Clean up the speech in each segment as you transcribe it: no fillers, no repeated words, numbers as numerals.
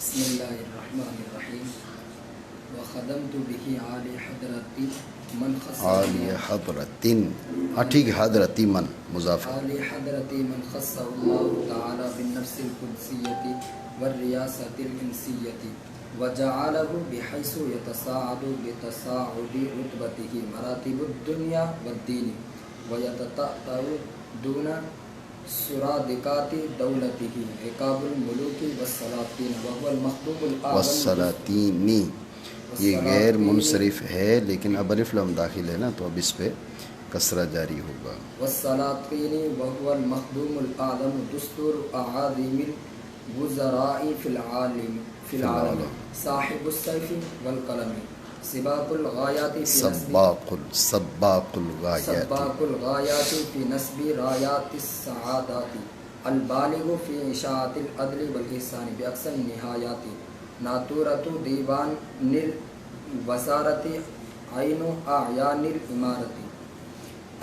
بسم اللہ الرحمن الرحیم وخدمت به عالی حضرتی من عالی حضرتن، ہاں ٹھیک ہے، حضرتی من مضاف ہے۔ عالی حضرتی من خصہ اللہ تعالی بالنفس القدسیتی والریاست الانسیتی وجعله بحیث یتصاعد بتصاعد رتبته مراتب الدنیا والدین ویتتأتأ دون سرادقات دولته عقاب الملوک والسلاطین وهو المخلوق الاعظم والسلاطینی، یہ غیر منصرف ہے لیکن اب الف لام داخل ہے نا تو اب اس پہ کسرہ جاری ہوگا۔ والسلاطین وهو المخدوم الاعظم دستور اعاظم الوزراء فی العالم صاحب السیف والقلم سباق الغایات سباق الغایات فی نسب رایات السعادات البالغ فی اشاعت العدل والاحسان باقصى النہایات ناطورۃ دیوان الوزارت عین اعیان الامارت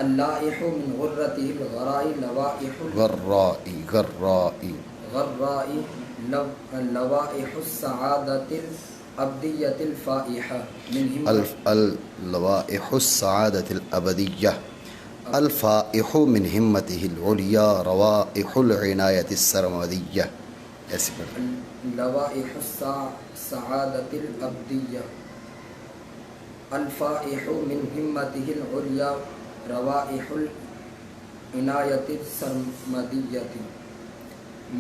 اللائح من غرته الغراء لوائح لوائح السعادة الأبدية الفائحة لوائح السعادة الأبدية الفائح من همته العليا روائح العناية السرمدية، ایسے پڑھتے ہیں۔ لوائح السعادة الأبدية الفائح من همته العليا روائح العناية السرمدية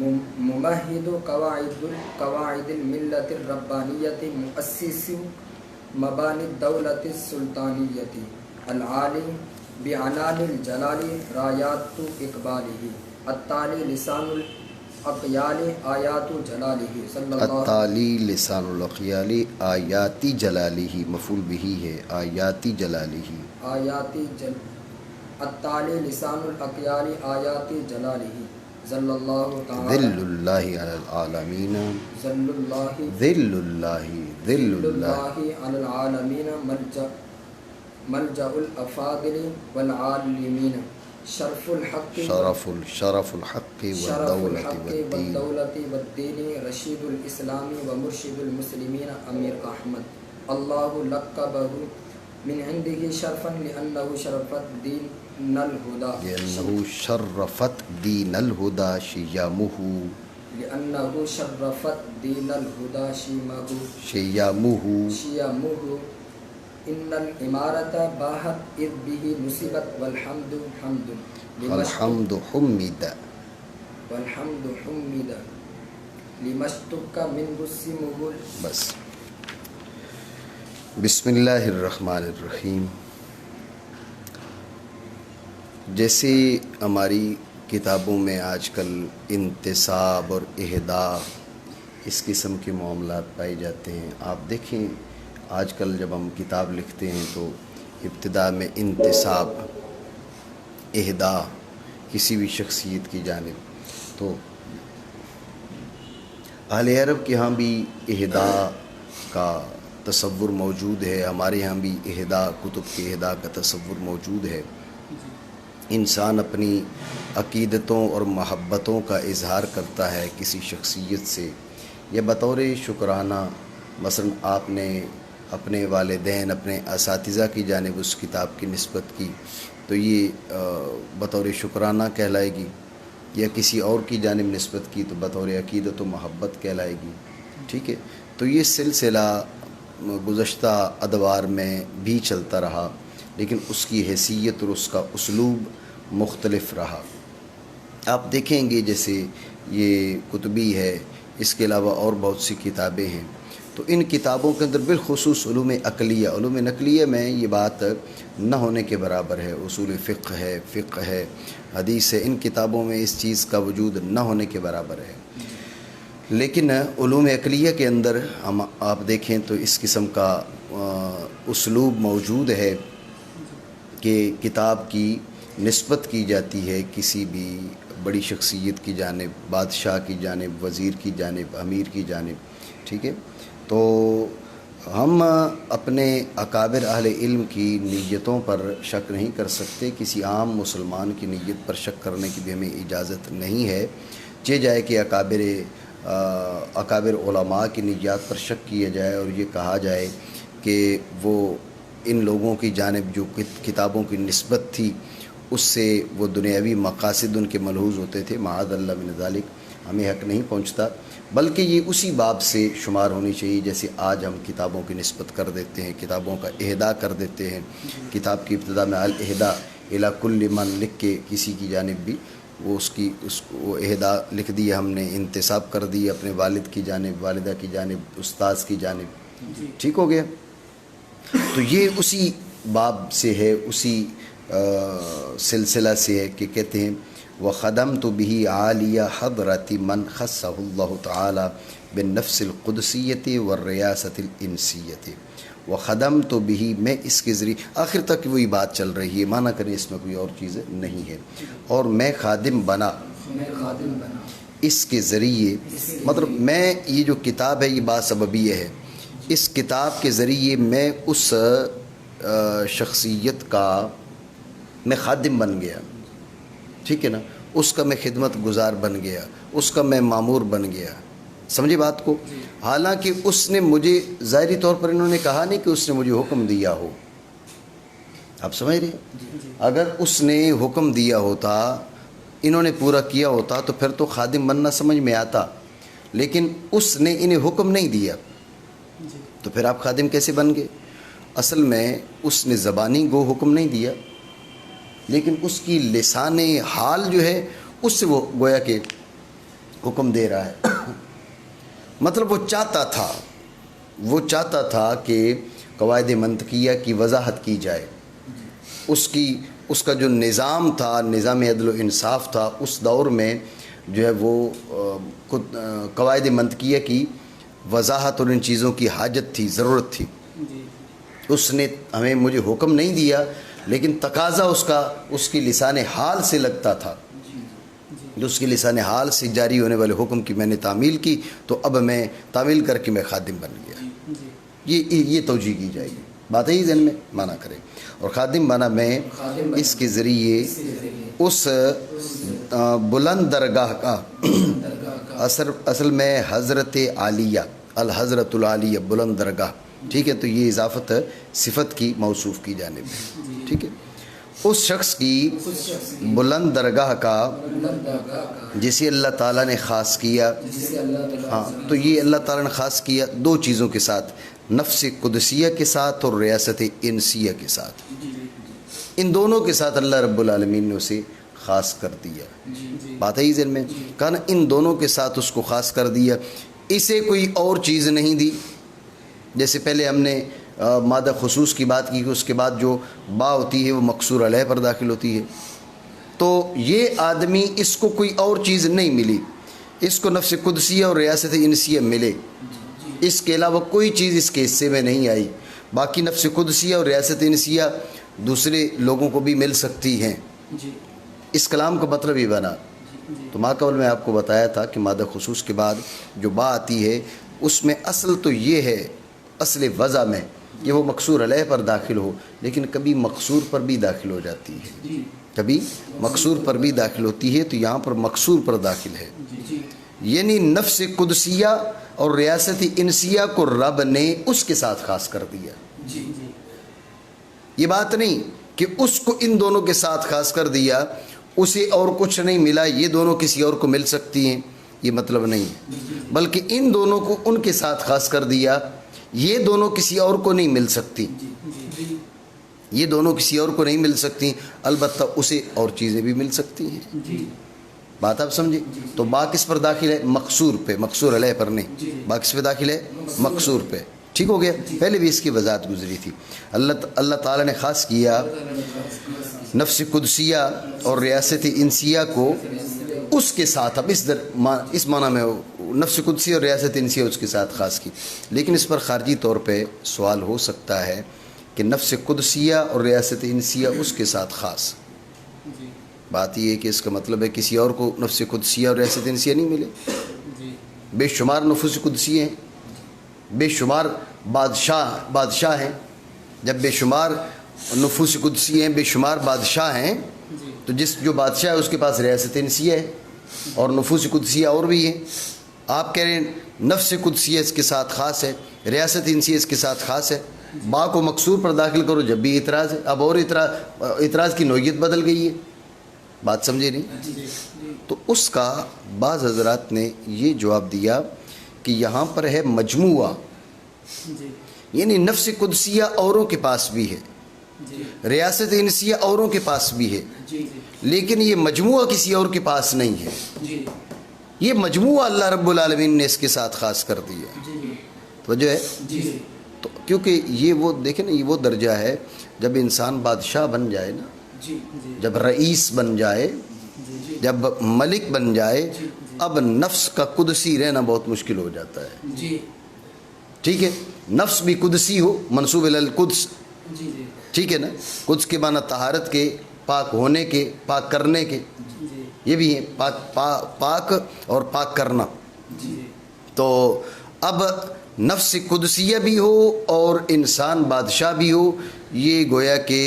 ممهد قواعد الملة الربانية مؤسس مباني الدولة السلطانية العالي بعنان الجلال رايات إقباله التالي لسان الأقيال آيات جلاله صلى الله التالي لسان الأقيال آيات جلاله مفعول به ہے آیات جلاله التالي لسان الأقيال آيات جلاله ذل اللہ تعالی ذل اللہ علی العالمین ذل اللہ علی العالمین ملجأ الافاضل والعالمین شرف الحق والدولة والدین رشید الاسلام ومرشد المسلمین امیر احمد اللہ لقبہ من عنده شرفا لأنه شرفت دین الہدى لأنه شرفت دین الہدى شیامه شیامه ان الامارت باہت اذ به نصبت والحمد حمد لمشتق من اسمه بس۔ بسم اللہ الرحمن الرحیم۔ جیسے ہماری کتابوں میں آج کل انتصاب اور اہداء اس قسم کے معاملات پائے جاتے ہیں، آپ دیکھیں آج کل جب ہم کتاب لکھتے ہیں تو ابتدا میں انتصاب اہداء کسی بھی شخصیت کی جانب، تو اہل عرب کے ہاں بھی اہداء کا تصور موجود ہے، ہمارے ہاں بھی اہداء کتب کے اہداء کا تصور موجود ہے۔ انسان اپنی عقیدتوں اور محبتوں کا اظہار کرتا ہے کسی شخصیت سے یا بطور شکرانہ، مثلا آپ نے اپنے والدین اپنے اساتذہ کی جانب اس کتاب کی نسبت کی تو یہ بطور شکرانہ کہلائے گی، یا کسی اور کی جانب نسبت کی تو بطور عقیدت و محبت کہلائے گی، ٹھیک ہے۔ تو یہ سلسلہ گزشتہ ادوار میں بھی چلتا رہا، لیکن اس کی حیثیت اور اس کا اسلوب مختلف رہا۔ آپ دیکھیں گے جیسے یہ کتبی ہے، اس کے علاوہ اور بہت سی کتابیں ہیں، تو ان کتابوں کے اندر بالخصوص علوم عقلیہ، علوم نقلیہ میں یہ بات نہ ہونے کے برابر ہے، اصول فقہ ہے، حدیث ہے، ان کتابوں میں اس چیز کا وجود نہ ہونے کے برابر ہے۔ لیکن علوم عقلیہ کے اندر ہم آپ دیکھیں تو اس قسم کا اسلوب موجود ہے کہ کتاب کی نسبت کی جاتی ہے کسی بھی بڑی شخصیت کی جانب، بادشاہ کی جانب، وزیر کی جانب، امیر کی جانب، ٹھیک ہے۔ تو ہم اپنے اکابر اہل علم کی نیتوں پر شک نہیں کر سکتے، کسی عام مسلمان کی نیت پر شک کرنے کی بھی ہمیں اجازت نہیں ہے، چہ جائے کہ اکابر اکابر علماء کی نجات پر شک کیا جائے اور یہ کہا جائے کہ وہ ان لوگوں کی جانب جو کتابوں کی نسبت تھی اس سے وہ دنیاوی مقاصد ان کے ملحوظ ہوتے تھے، معاذ اللہ من ذالک، ہمیں حق نہیں پہنچتا، بلکہ یہ اسی باب سے شمار ہونی چاہیے جیسے آج ہم کتابوں کی نسبت کر دیتے ہیں، کتابوں کا اہدا کر دیتے ہیں۔ کتاب کی ابتدا میں الاہدا الی کل من لکھ کے کسی کی جانب بھی وہ وہ اہدا لکھ دیا، ہم نے انتساب کر دی اپنے والد کی جانب، والدہ کی جانب، استاذ کی جانب، ٹھیک ہو گیا۔ تو یہ اسی باب سے ہے، اسی سلسلہ سے ہے کہ کہتے ہیں وَخَدَمْتُ بِهِ عَالِيَ حَضْرَةِ مَنْ خَصَّهُ اللَّهُ تَعَالَى بِالنَّفْسِ الْقُدْسِيَّةِ وَالرِّيَاسَةِ الْإِنْسِيَّةِ وَخَدَمْتُ بِهِ، میں اس کے ذریعے، آخر تک وہی بات چل رہی ہے، مانا کریں اس میں کوئی اور چیز نہیں ہے، اور میں خادم بنا اس کے ذریعے، مطلب میں یہ جو کتاب ہے یہ باسببیہ ہے، اس کتاب کے ذریعے میں اس شخصیت کا میں خادم بن گیا، ٹھیک ہے نا، اس کا میں خدمت گزار بن گیا، اس کا میں مامور بن گیا، سمجھے بات کو۔ حالانکہ اس نے مجھے ظاہری طور پر انہوں نے کہا نہیں کہ اس نے مجھے حکم دیا ہو، آپ سمجھ رہے ہیں، اگر اس نے حکم دیا ہوتا، انہوں نے پورا کیا ہوتا تو پھر تو خادم بننا سمجھ میں آتا، لیکن اس نے انہیں حکم نہیں دیا تو پھر آپ خادم کیسے بن گئے؟ اصل میں اس نے زبانی گو حکم نہیں دیا، لیکن اس کی لسان حال جو ہے اس سے وہ گویا کہ حکم دے رہا ہے۔ مطلب وہ چاہتا تھا کہ قواعد منطقیہ کی وضاحت کی جائے، اس کا جو نظام تھا، نظام عدل و انصاف تھا، اس دور میں جو ہے وہ قواعد منطقیہ کی وضاحت اور ان چیزوں کی حاجت تھی، ضرورت تھی۔ اس نے ہمیں مجھے حکم نہیں دیا، لیکن تقاضا اس کی لسان حال سے لگتا تھا، جو اس کی لسان حال سے جاری ہونے والے حکم کی میں نے تعمیل کی، تو اب میں تعمیل کر کے میں خادم بن گیا۔ یہ توجیہ کی جائے گی، بات ہے ذہن میں مانا کریں۔ اور خادم بنا میں اس کے ذریعے اس بلند درگاہ کا، اصل میں حضرت عالیہ، الحضرت العالیہ، بلند درگاہ، ٹھیک ہے، تو یہ اضافت صفت کی موصوف کی جانب ہے، ٹھیک ہے، اس شخص کی بلند درگاہ کا جسے اللہ تعالیٰ نے خاص کیا۔ ہاں، تو یہ اللہ تعالیٰ نے خاص کیا دو چیزوں کے ساتھ، نفس قدسیہ کے ساتھ اور ریاست انسیہ کے ساتھ، ان دونوں کے ساتھ اللہ رب العالمین نے اسے خاص کر دیا۔ بات ہے ذہن میں، کہا نا، ان دونوں کے ساتھ اس کو خاص کر دیا، اسے کوئی اور چیز نہیں دی۔ جیسے پہلے ہم نے مادہ خصوص کی بات کی کہ اس کے بعد جو با ہوتی ہے وہ مقصور علیہ پر داخل ہوتی ہے، تو یہ آدمی اس کو کوئی اور چیز نہیں ملی، اس کو نفس قدسیہ اور ریاست انسیہ ملے، اس کے علاوہ کوئی چیز اس کے حصے میں نہیں آئی۔ باقی نفس قدسیہ اور ریاست انسیہ دوسرے لوگوں کو بھی مل سکتی ہیں، اس کلام کا مطلب یہ بنا۔ تو ماقبل میں آپ کو بتایا تھا کہ مادہ خصوص کے بعد جو با آتی ہے اس میں اصل تو یہ ہے، اصل وضع میں کہ وہ مقصور علیہ پر داخل ہو، لیکن کبھی مقصور پر بھی داخل ہو جاتی ہے، کبھی مقصور پر بھی داخل ہوتی ہے، تو یہاں پر مقصور پر داخل ہے، یعنی نفس قدسیہ اور ریاست انسیہ کو رب نے اس کے ساتھ خاص کر دیا۔ یہ بات نہیں کہ اس کو ان دونوں کے ساتھ خاص کر دیا، اسے اور کچھ نہیں ملا، یہ دونوں کسی اور کو مل سکتی ہیں، یہ مطلب نہیں، بلکہ ان دونوں کو ان کے ساتھ خاص کر دیا، یہ دونوں کسی اور کو نہیں مل سکتی، یہ دونوں کسی اور کو نہیں مل سکتی، البتہ اسے اور چیزیں بھی مل سکتی ہیں۔ بات آپ سمجھے؟ تو با کس پر داخل ہے؟ مقصور پہ، مقصور علیہ پر نہیں، با کس پہ داخل ہے؟ مقصور پہ، ٹھیک ہو گیا۔ پہلے بھی اس کی وضاحت گزری تھی۔ اللہ تعالیٰ نے خاص کیا نفس قدسیہ اور ریاست انسیہ کو اس کے ساتھ، اب اس معنی میں نفس قدسیہ اور ریاست انسیہ اس کے ساتھ خاص کی، لیکن اس پر خارجی طور پہ سوال ہو سکتا ہے کہ نفس قدسیہ اور ریاست انسیہ اس کے ساتھ خاص، بات یہ ہے کہ اس کا مطلب ہے کسی اور کو نفس قدسیہ اور ریاست انسیہ نہیں ملے؟ بے شمار نفوس قدسیہ ہیں، بے شمار بادشاہ ہیں، جب بے شمار نفوس قدسیہ ہیں، بے شمار بادشاہ ہیں، تو جو بادشاہ ہے اس کے پاس ریاست انسیہ ہے اور نفوس قدسیہ اور بھی ہیں۔ آپ کہہ رہے ہیں نفس قدسیہ اس کے ساتھ خاص ہے، ریاست انسیہ اس کے ساتھ خاص ہے، با کو مقصور پر داخل کرو جب بھی اعتراض ہے، اب اور اعتراض کی نوعیت بدل گئی ہے، بات سمجھے نہیں؟ تو اس کا بعض حضرات نے یہ جواب دیا کہ یہاں پر ہے مجموعہ، یعنی نفس قدسیہ اوروں کے پاس بھی ہے، ریاست انسیہ اوروں کے پاس بھی ہے، لیکن یہ مجموعہ کسی اور کے پاس نہیں ہے، یہ مجموعہ اللہ رب العالمین نے اس کے ساتھ خاص کر دیا، تو جو ہے تو کیونکہ یہ وہ دیکھیں نا، یہ وہ درجہ ہے جب انسان بادشاہ بن جائے نا، جب رئیس بن جائے، جب ملک بن جائے، اب نفس کا قدسی رہنا بہت مشکل ہو جاتا ہے، ٹھیک ہے، نفس بھی قدسی ہو، منسوب الی القدس، ٹھیک ہے نا، قدس کے معنی طہارت کے، پاک ہونے کے، پاک کرنے کے، یہ بھی ہے پاک اور پاک کرنا، تو اب نفس قدسیہ بھی ہو اور انسان بادشاہ بھی ہو، یہ گویا کہ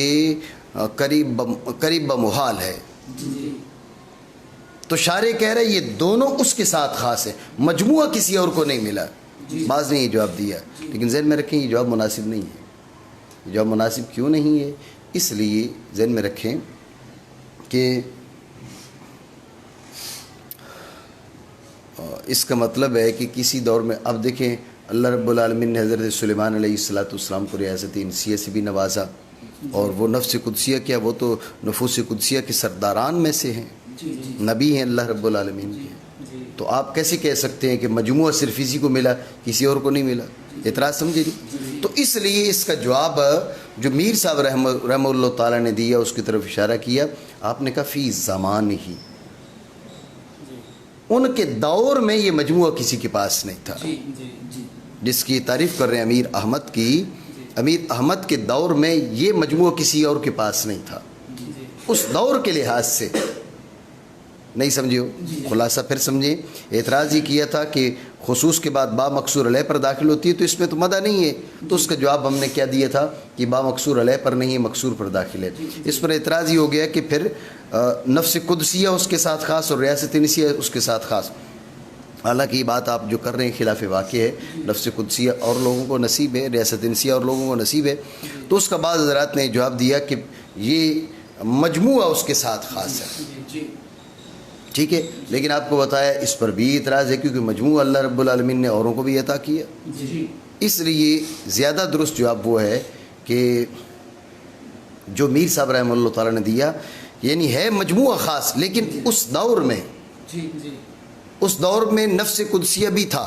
قریب بمحال ہے، تو شارع کہہ رہے یہ دونوں اس کے ساتھ خاص ہے، مجموعہ کسی اور کو نہیں ملا، بعض نے یہ جواب دیا، لیکن ذہن میں رکھیں یہ جواب مناسب نہیں ہے، یہ جواب مناسب کیوں نہیں ہے؟ اس لیے ذہن میں رکھیں کہ اس کا مطلب ہے کہ کسی دور میں، اب دیکھیں اللہ رب العالمین نے حضرت سلیمان علیہ السلام کو ریاست انسیہ سے بھی نوازا، اور وہ نفس قدسیہ کیا، وہ تو نفوس قدسیہ کے سرداران میں سے ہیں، نبی ہیں اللہ رب العالمین کے، تو آپ کیسے کہہ سکتے ہیں کہ مجموعہ صرف اسی کو ملا کسی اور کو نہیں ملا؟ اعتراض سمجھے نہیں؟ تو اس لیے اس کا جواب جو میر صاحب رحمہ اللہ تعالیٰ نے دیا اس کی طرف اشارہ کیا، آپ نے کہا فی زمان ہی، ان کے دور میں یہ مجموعہ کسی کے پاس نہیں تھا، جس کی تعریف کر رہے ہیں امیر احمد کی، امیر احمد کے دور میں یہ مجموعہ کسی اور کے پاس نہیں تھا، اس دور کے لحاظ سے نہیں سمجھے ہو؟ خلاصہ پھر سمجھیں، اعتراض یہ کیا تھا کہ خصوص کے بعد با مقصور علیہ پر داخل ہوتی ہے تو اس میں تو مدہ نہیں ہے، تو اس کا جواب ہم نے کیا دیا تھا کہ با مقصور علیہ پر نہیں ہے، مقصور پر داخل ہے، اس پر اعتراض یہ ہو گیا کہ پھر نفس قدسیہ اس کے ساتھ خاص اور ریاست انسیہ اس کے ساتھ خاص، حالانکہ یہ بات آپ جو کر رہے ہیں خلاف واقع ہے، نفس قدسیہ اور لوگوں کو نصیب ہے، ریاست انسیہ اور لوگوں کو نصیب ہے، تو اس کا بعض حضرات نے جواب دیا کہ یہ مجموعہ اس کے ساتھ خاص ہے، ٹھیک ہے، لیکن آپ کو بتایا اس پر بھی اعتراض ہے کیونکہ مجموعہ اللہ رب العالمین نے اوروں کو بھی عطا کیا، اس لیے زیادہ درست جواب وہ ہے کہ جو میر صاحب رحمہ اللہ تعالیٰ نے دیا، یعنی ہے مجموعہ خاص، لیکن اس دور میں نفس قدسیہ بھی تھا،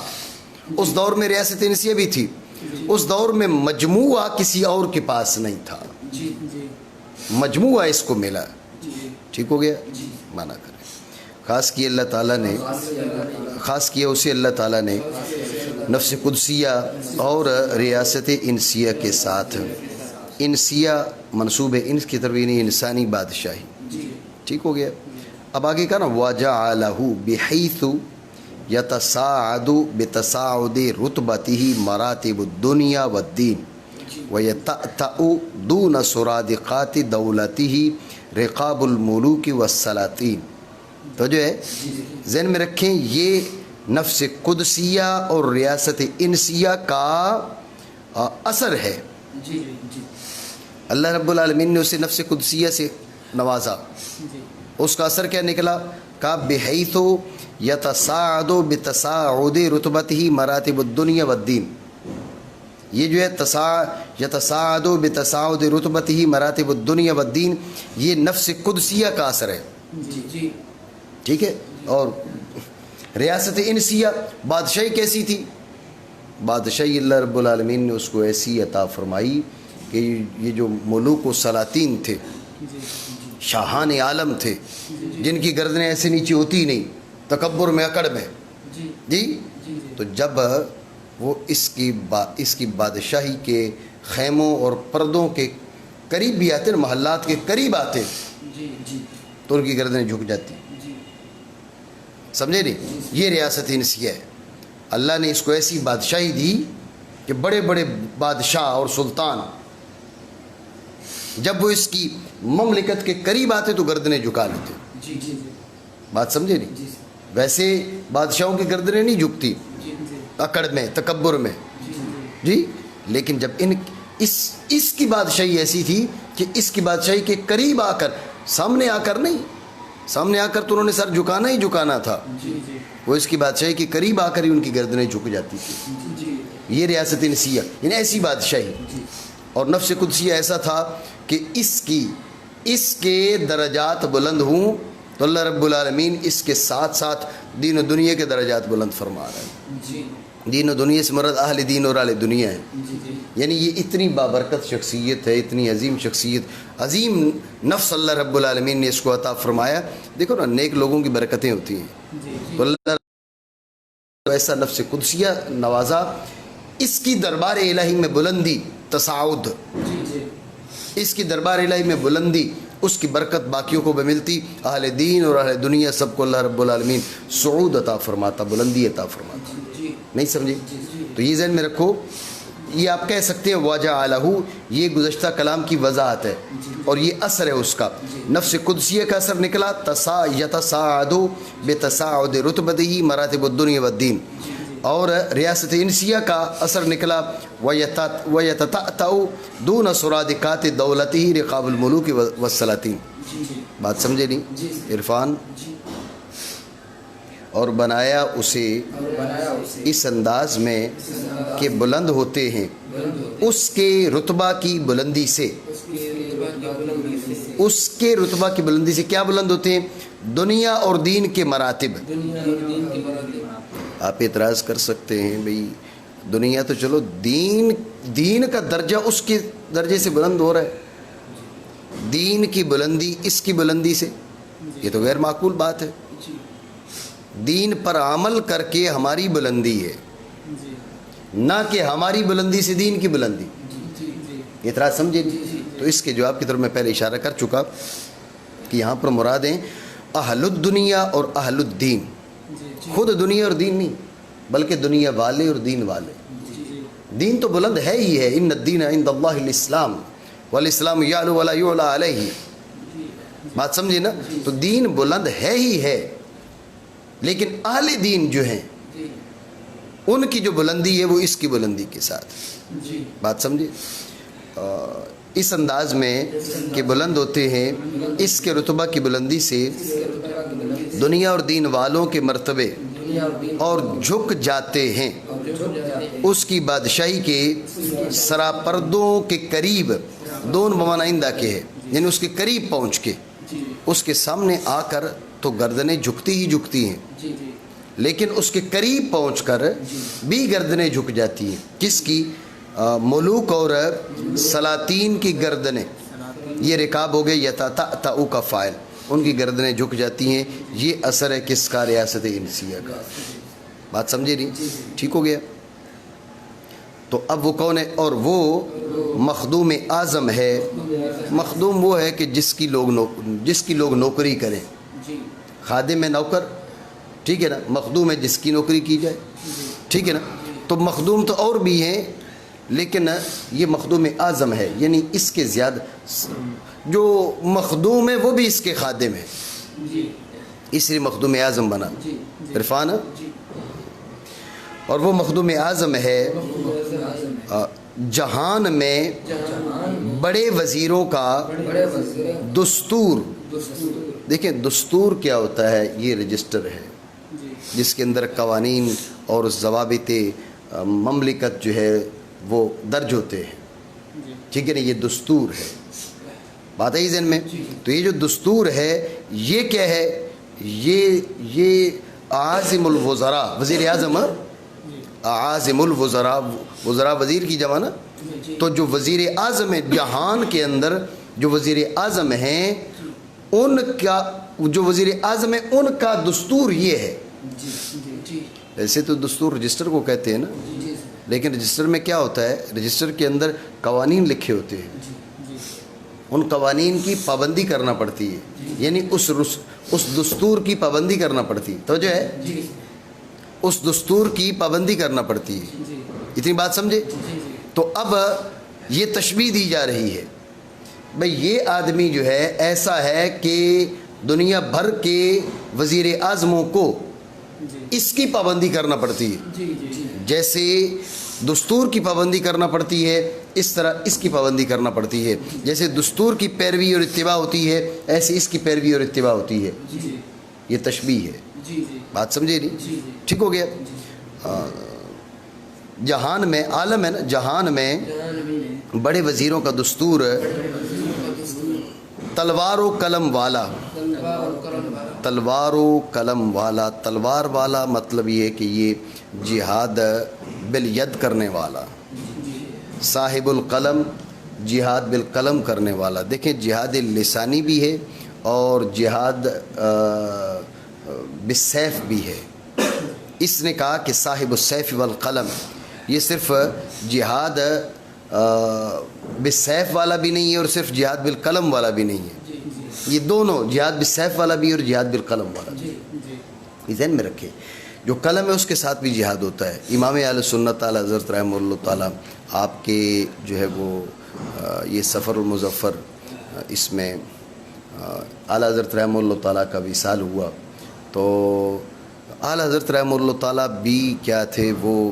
اس دور میں ریاست انسیہ بھی تھی، اس دور میں مجموعہ کسی اور کے پاس نہیں تھا، مجموعہ اس کو ملا، ٹھیک ہو گیا، مانا کریں، خاص کیا اللہ تعالیٰ نے، خاص کیا اسے اللہ تعالیٰ نے نفس قدسیہ اور ریاست انسیہ کے ساتھ، انسیہ منصوب ہے انس کی طرف، یعنی انسانی بادشاہی، ٹھیک ہو گیا۔ اب آگے کا نا وَجَعَلَهُ بِحَيْثُ يَتَسَاعَدُ بِتَسَاعُدِ رُتْبَتِهِ مَرَاتِبُ الدُّنْيَا وَالدِّينِ وَيَتَأْتَأُ دُونَ سُرَادِقَاتِ دَوْلَتِهِ رِقَابُ الْمُلُوكِ وَالسَّلَاطِينِ، تو جو ہے ذہن میں رکھیں یہ نفس قدسیہ اور ریاست انسیہ کا اثر ہے، اللہ رب العالمین نے اسے نفس قدسیہ سے نوازا، اس کا اثر کیا نکلا؟ کہ بحیث یتصاعد بتصاعد رتبتہ مراتب الدنیا والدین، یہ جو ہے یتصاعد بتصاعد رتبتہ مراتب الدنیا والدین، یہ نفس قدسیہ کا اثر ہے، ٹھیک ہے۔ اور ریاست انسیہ بادشاہی کیسی تھی؟ بادشاہی اللہ رب العالمین نے اس کو ایسی عطا فرمائی کہ یہ جو ملوک و سلاطین تھے، شاہان عالم تھے، جن کی گردنیں ایسے نیچے ہوتی نہیں، تکبر میں اکڑ میں، جی، تو جب وہ اس کی بادشاہی کے خیموں اور پردوں کے قریب بھی آتے، محلات کے قریب آتے تو ان کی گردنیں جھک جاتی، سمجھے نہیں؟ یہ ریاست انسیہ ہے، اللہ نے اس کو ایسی بادشاہی دی کہ بڑے بڑے بادشاہ اور سلطان جب وہ اس کی مملکت کے قریب آتے تو گردنیں جھکا لیتے، بات سمجھے نہیں؟ ویسے بادشاہوں کی گردنیں نہیں جھکتی اکڑ میں تکبر میں جی، لیکن جب اس کی بادشاہی ایسی تھی کہ اس کی بادشاہی کے قریب آ کر، سامنے آ کر نہیں، سامنے آ کر تو انہوں نے سر جھکانا ہی جھکانا تھا، وہ اس کی بادشاہی کے قریب آ کر ہی ان کی گردنیں جھک جاتی تھی. یہ ریاست نسیہ یعنی ایسی بادشاہی. اور نفس قدسیہ ایسا تھا کہ اس کے درجات بلند ہوں تو اللہ رب العالمین اس کے ساتھ ساتھ دین و دنیا کے درجات بلند فرما رہا ہے. دین و دنیا سے مراد اہل دین اور اہل دنیا ہے. یعنی یہ اتنی بابرکت شخصیت ہے، اتنی عظیم شخصیت، عظیم نفس اللہ رب العالمین نے اس کو عطا فرمایا. دیکھو نا، نیک لوگوں کی برکتیں ہوتی ہیں تو اللہ ایسا نفس قدسیہ نوازا. اس کی دربار الہی میں بلندی، تصاعد، اس کی دربار الہی میں بلندی، اس کی برکت باقیوں کو بھی ملتی. اہل دین اور اہل دنیا سب کو اللہ رب العالمین صعود عطا فرماتا، بلندی عطا فرماتا. نہیں سمجھے؟ تو یہ ذہن میں رکھو. یہ آپ کہہ سکتے ہیں وَجَعَلَهُ، یہ گزشتہ کلام کی وضاحت ہے اور یہ اثر ہے اس کا. نفس قدسیہ کا اثر نکلا یتصاعد بتصاعد رتبتہ مراتب الدنیا والدین. اور ریاست انسیہ کا اثر نکلا وَيَتَتَأْتَأُ دُونَ سُرَادِقَاتِ دَوْلَتِهِ رِقَابُ الْمُلُوكِ وَالسَّلَاطِينِ. بات سمجھے نہیں عرفان؟ اور بنایا اسے اس انداز میں کہ بلند ہوتے ہیں اس کے رتبہ کی بلندی سے. اس کے رتبہ کی بلندی سے کیا بلند ہوتے ہیں؟ دنیا اور دین کے مراتب. آپ اعتراض کر سکتے ہیں بھئی دنیا تو چلو، دین کا درجہ اس کے درجے سے بلند ہو رہا ہے، دین کی بلندی اس کی بلندی سے، یہ تو غیر معقول بات ہے. دین پر عمل کر کے ہماری بلندی ہے، نہ کہ ہماری بلندی سے دین کی بلندی. اعتراض سمجھے؟ تو اس کے جواب کی طرف میں پہلے اشارہ کر چکا کہ یہاں پر مرادیں اہل الدنیا اور اہل الدین. خود دنیا اور دین نہیں، بلکہ دنیا والے اور دین والے. دین تو بلند ہے ہی ہے، ان الدین عند اللہ الاسلام والاسلام یعلو ولا یعلی علیہ. بات سمجھے نا؟ تو دین بلند ہے ہی ہے، لیکن اہل دین جو ہیں ان کی جو بلندی ہے وہ اس کی بلندی کے ساتھ. بات سمجھے؟ اس انداز میں کہ بلند ہوتے ہیں اس کے رتبہ کی بلندی سے دنیا اور دین والوں کے مرتبے، اور جھک جاتے ہیں اس کی بادشاہی کے سراپردوں کے قریب. دونوں بمانائندہ کے ہے، یعنی اس کے قریب پہنچ کے، اس کے سامنے آ کر تو گردنیں جھکتی ہی جھکتی ہیں، لیکن اس کے قریب پہنچ کر بھی گردنیں جھک جاتی ہیں. کس کی؟ ملوک اور سلاطین کی گردنیں. یہ رکاب ہو گئے یتتأتأ کا فاعل، ان کی گردنیں جھک جاتی ہیں. یہ اثر ہے کس کا؟ ریاست انسیہ کا. بات سمجھے نہیں؟ ٹھیک ہو گیا. تو اب وہ کون ہے؟ اور وہ مخدوم اعظم ہے. مخدوم وہ ہے کہ جس کی لوگ نوکری کریں. خادم ہے نوکر، ٹھیک ہے نا. مخدوم ہے جس کی نوکری کی جائے، ٹھیک ہے نا. تو مخدوم تو اور بھی ہیں، لیکن یہ مخدوم اعظم ہے، یعنی اس کے زیادہ جو مخدوم ہے وہ بھی اس کے خادم ہے، اس لیے مخدوم اعظم بنا. عرفان؟ اور وہ مخدوم اعظم ہے جہان میں بڑے وزیروں کا دستور. دیکھیں دستور کیا ہوتا ہے؟ یہ رجسٹر ہے جس کے اندر قوانین اور ضوابط مملکت جو ہے وہ درج ہوتے ہیں، ٹھیک ہے نا. یہ دستور ہے. بات ہے ذہن میں؟ تو یہ جو دستور ہے یہ کیا ہے؟ یہ عازم الوزراء، وزیر اعظم، عازم الوزراء، وزراء وزیر کی جمع نا. تو جو وزیر اعظم ہے جہان کے اندر، جو وزیر اعظم ہیں ان کا، جو وزیر اعظم ہے ان کا دستور یہ ہے. ایسے تو دستور رجسٹر کو کہتے ہیں نا، لیکن رجسٹر میں کیا ہوتا ہے؟ رجسٹر کے اندر قوانین لکھے ہوتے ہیں، ان قوانین کی پابندی کرنا پڑتی ہے، یعنی اس دستور کی پابندی کرنا پڑتی ہے. توجہ ہے؟ اس دستور کی پابندی کرنا پڑتی ہے. اتنی بات سمجھے؟ تو اب یہ تشبیہ دی جا رہی ہے، بھئی یہ آدمی جو ہے ایسا ہے کہ دنیا بھر کے وزیر اعظموں کو اس کی پابندی کرنا پڑتی ہے. جی جی جیسے دستور کی پابندی کرنا پڑتی ہے اس طرح اس کی پابندی کرنا پڑتی ہے. جیسے دستور کی پیروی اور اتباع ہوتی ہے ایسے اس کی پیروی اور اتباع ہوتی ہے. جی یہ تشبیہ ہے. جی جی بات سمجھے نہیں؟ جی ٹھیک ہو گیا. جہان میں عالم ہے نا, جہان میں بڑے وزیروں کا دستور تلوار و قلم والا. تلوار و قلم والا, تلوار والا مطلب یہ ہے کہ یہ جہاد بالید کرنے والا. صاحب القلم جہاد بالقلم کرنے والا. دیکھیں جہاد لسانی بھی ہے اور جہاد بالسیف بھی ہے. اس نے کہا کہ صاحب السیف والقلم, یہ صرف جہاد بالسیف والا بھی نہیں ہے اور صرف جہاد بالقلم والا بھی نہیں ہے. یہ دونوں جہاد بالسیف والا بھی اور جہاد بالقلم والا بھی. یہ ذہن میں رکھے, جو قلم ہے اس کے ساتھ بھی جہاد ہوتا ہے. امام اہل سنت تعالی حضرت رحمہ اللہ تعالیٰ آپ کے جو ہے وہ یہ سفر المظفر اس میں اعلیٰ حضرت رحمہ اللہ تعالیٰ کا وصال ہوا تو اعلیٰ حضرت رحمہ اللہ تعالیٰ بھی کیا تھے, وہ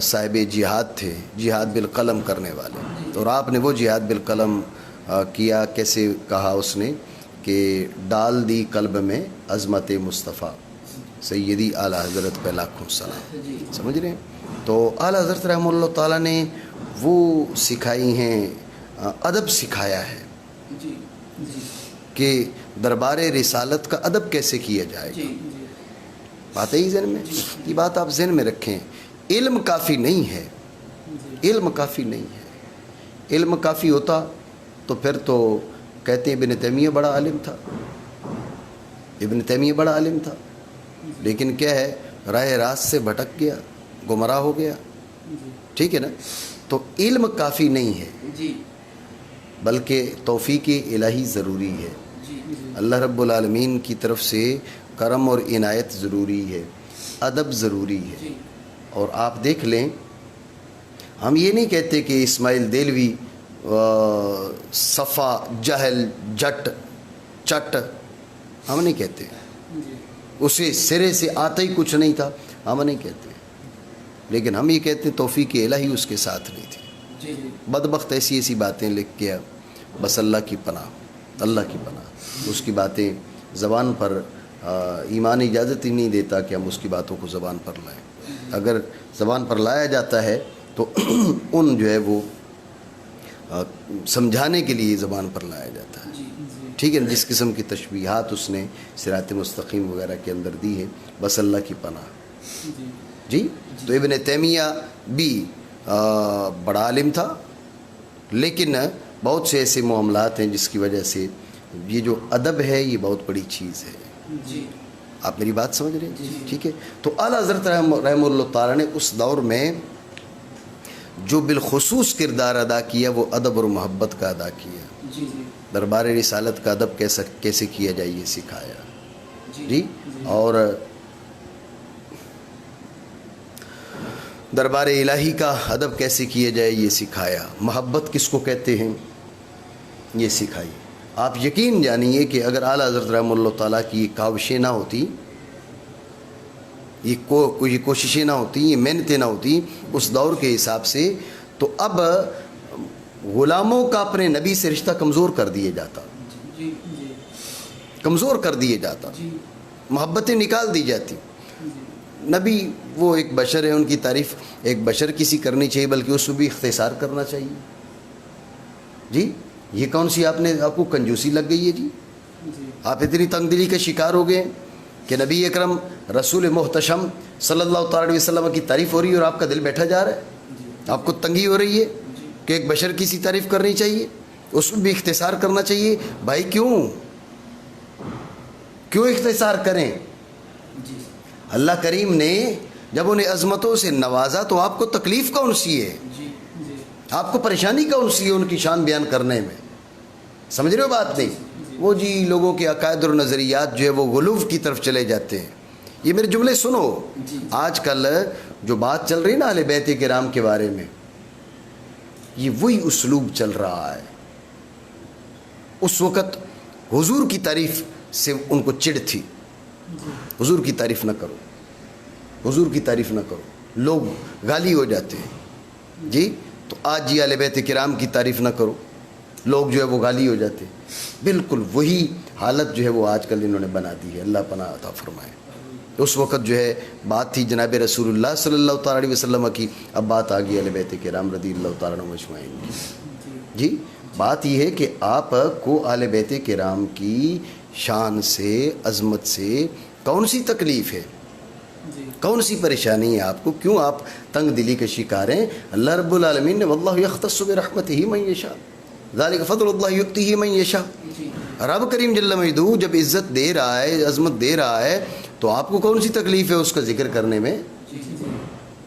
صاحب جہاد تھے, جہاد بالقلم کرنے والے. اور آپ نے وہ جہاد بالقلم کیا. کیسے کہا اس نے کہ ڈال دی قلب میں عظمت مصطفیٰ سیدی اعلیٰ حضرت پہ لاکھوں سلام. سمجھ رہے ہیں؟ تو اعلیٰ حضرت رحمہ اللہ تعالیٰ نے وہ سکھائی ہیں, ادب سکھایا ہے کہ دربار رسالت کا ادب کیسے کیا جائے گا. بات ہے ذہن میں, یہ بات آپ ذہن میں رکھیں. علم کافی نہیں ہے, علم کافی نہیں ہے. علم کافی ہوتا تو پھر تو کہتے ہیں ابن تیمیہ بڑا عالم تھا, ابن تیمیہ بڑا عالم تھا, لیکن کیا ہے راہ راست سے بھٹک گیا, گمراہ ہو گیا. ٹھیک ہے نا. تو علم کافی نہیں ہے بلکہ توفیق الہی ضروری ہے. اللہ رب العالمین کی طرف سے کرم اور عنایت ضروری ہے, ادب ضروری ہے. اور آپ دیکھ لیں, ہم یہ نہیں کہتے کہ اسماعیل دہلوی صفا جہل جٹ چٹ, ہم نہیں کہتے. اسے سرے سے آتا ہی کچھ نہیں تھا, ہم نہیں کہتے. لیکن ہم یہ کہتے ہیں توفیق الہی اس کے ساتھ نہیں تھی. بدبخت ایسی ایسی باتیں لکھ کے بس اللہ کی پناہ, اللہ کی پناہ. اس کی باتیں زبان پر ایمان اجازت ہی نہیں دیتا کہ ہم اس کی باتوں کو زبان پر لائیں. اگر زبان پر لایا جاتا ہے تو ان جو ہے وہ سمجھانے کے لیے زبان پر لایا جاتا ہے. ٹھیک ہے نا. جس قسم کی تشبیہات اس نے صراط مستقیم وغیرہ کے اندر دی ہے, بس اللہ کی پناہ. جی تو ابن تیمیہ بھی بڑا عالم تھا, لیکن بہت سے ایسے معاملات ہیں جس کی وجہ سے یہ جو ادب ہے یہ بہت بڑی چیز ہے. آپ میری بات سمجھ رہے ہیں؟ ٹھیک ہے. تو اعلیٰ حضرت رحمہ اللہ تعالیٰ نے اس دور میں جو بالخصوص کردار ادا کیا وہ ادب اور محبت کا ادا کیا. دربار رسالت کا ادب کیسے کیا جائے یہ سکھایا. جی اور دربار الہی کا ادب کیسے کیا جائے یہ سکھایا. محبت کس کو کہتے ہیں یہ سکھائی. آپ یقین جانیے کہ اگر اعلیٰ حضرت رحمہ اللہ تعالیٰ کی کاوشیں نہ ہوتی, یہ کوششیں نہ ہوتی, یہ محنتیں نہ ہوتی اس دور کے حساب سے, تو اب غلاموں کا اپنے نبی سے رشتہ کمزور کر دیے جاتا, کمزور کر دیے جاتا, محبتیں نکال دی جاتی. نبی وہ ایک بشر ہے, ان کی تعریف ایک بشر کسی کرنی چاہیے, بلکہ اس کو بھی اختصار کرنا چاہیے. جی یہ کون سی آپ کو کنجوسی لگ گئی ہے؟ جی آپ اتنی تنگ دلی کا شکار ہو گئے کہ نبی اکرم رسول محتشم صلی اللہ تعالی علیہ وسلم کی تعریف ہو رہی ہے اور آپ کا دل بیٹھا جا رہا ہے. آپ کو تنگی ہو رہی ہے کہ ایک بشر کی سی تعریف کرنی چاہیے, اس میں بھی اختصار کرنا چاہیے. بھائی کیوں اختصار کریں؟ اللہ کریم نے جب انہیں عظمتوں سے نوازا تو آپ کو تکلیف کون سی ہے, آپ کو پریشانی کون سی ہے ان کی شان بیان کرنے میں؟ سمجھ رہے ہو بات نہیں؟ وہ جی لوگوں کے عقائد اور نظریات جو ہے وہ غلو کی طرف چلے جاتے ہیں. یہ میرے جملے سنو. آج کل جو بات چل رہی نا اہل بیت کرام کے بارے میں, یہ وہی اسلوب چل رہا ہے. اس وقت حضور کی تعریف سے ان کو چڑ تھی, حضور کی تعریف نہ کرو. حضور کی تعریف نہ کرو، لوگ گالی ہو جاتے ہیں جی. تو آج جی اہل بیت کرام کی تعریف نہ کرو، لوگ جو ہے وہ گالی ہو جاتے ہیں. بالکل وہی حالت جو ہے وہ آج کل انہوں نے بنا دی ہے. اللہ پناہ عطا فرمائے. اس وقت جو ہے بات تھی جناب رسول اللہ صلی اللہ تعالیٰ علیہ وسلم کی، اب بات آ گئی اہل بیت کرام رضی اللہ تعالیٰ عنہم اجمعین کی. جی بات یہ ہے کہ آپ کو اہل بیت کرام کی شان سے، عظمت سے کون سی تکلیف ہے، کون سی پریشانی ہے آپ کو؟ کیوں آپ تنگ دلی کے شکار ہیں؟ اللہ رب العالمین نے واللہ یختص برحمتہ من یشاء ذالک فضل اللہ یؤتیہ من یشاء. رب کریم جل مجدہ جب عزت دے رہا ہے، عظمت دے رہا ہے، تو آپ کو کون سی تکلیف ہے اس کا ذکر کرنے میں؟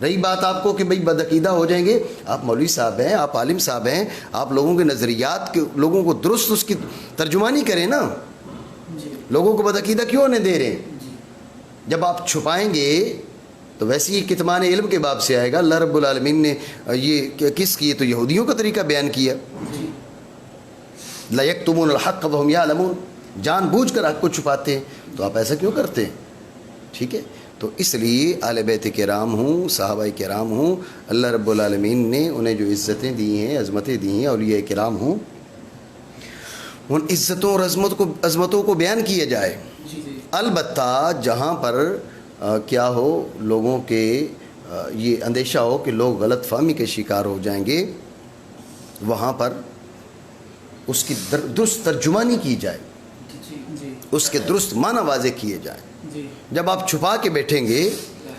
رہی بات آپ کو کہ بھئی بدعقیدہ ہو جائیں گے، آپ مولوی صاحب ہیں، آپ عالم صاحب ہیں، آپ لوگوں کے نظریات کے، لوگوں کو درست اس کی ترجمانی کریں نا. لوگوں کو بدعقیدہ کیوں ہونے دے رہے ہیں؟ جب آپ چھپائیں گے تو ویسے ہی کتمان علم کے باب سے آئے گا. اللہ رب العالمین نے یہ کس کی، تو یہودیوں کا طریقہ بیان کیا. لا یکتمون الحق وہم یعلمون، جان بوجھ کر حق کو چھپاتے ہیں. تو آپ ایسا کیوں کرتے ہیں؟ ٹھیک ہے. تو اس لیے اہل بیت کرام ہوں، صحابہ کرام ہوں، اللہ رب العالمین نے انہیں جو عزتیں دی ہیں، عظمتیں دی ہیں، اولیاء کرام ہوں، ان عزتوں اور عظمتوں کو بیان کیا جائے. البتہ جہاں پر کیا ہو، لوگوں کے یہ اندیشہ ہو کہ لوگ غلط فہمی کے شکار ہو جائیں گے، وہاں پر اس کی درست ترجمانی کی جائے، اس کے درست معنی واضح کیے جائیں. جب آپ چھپا کے بیٹھیں گے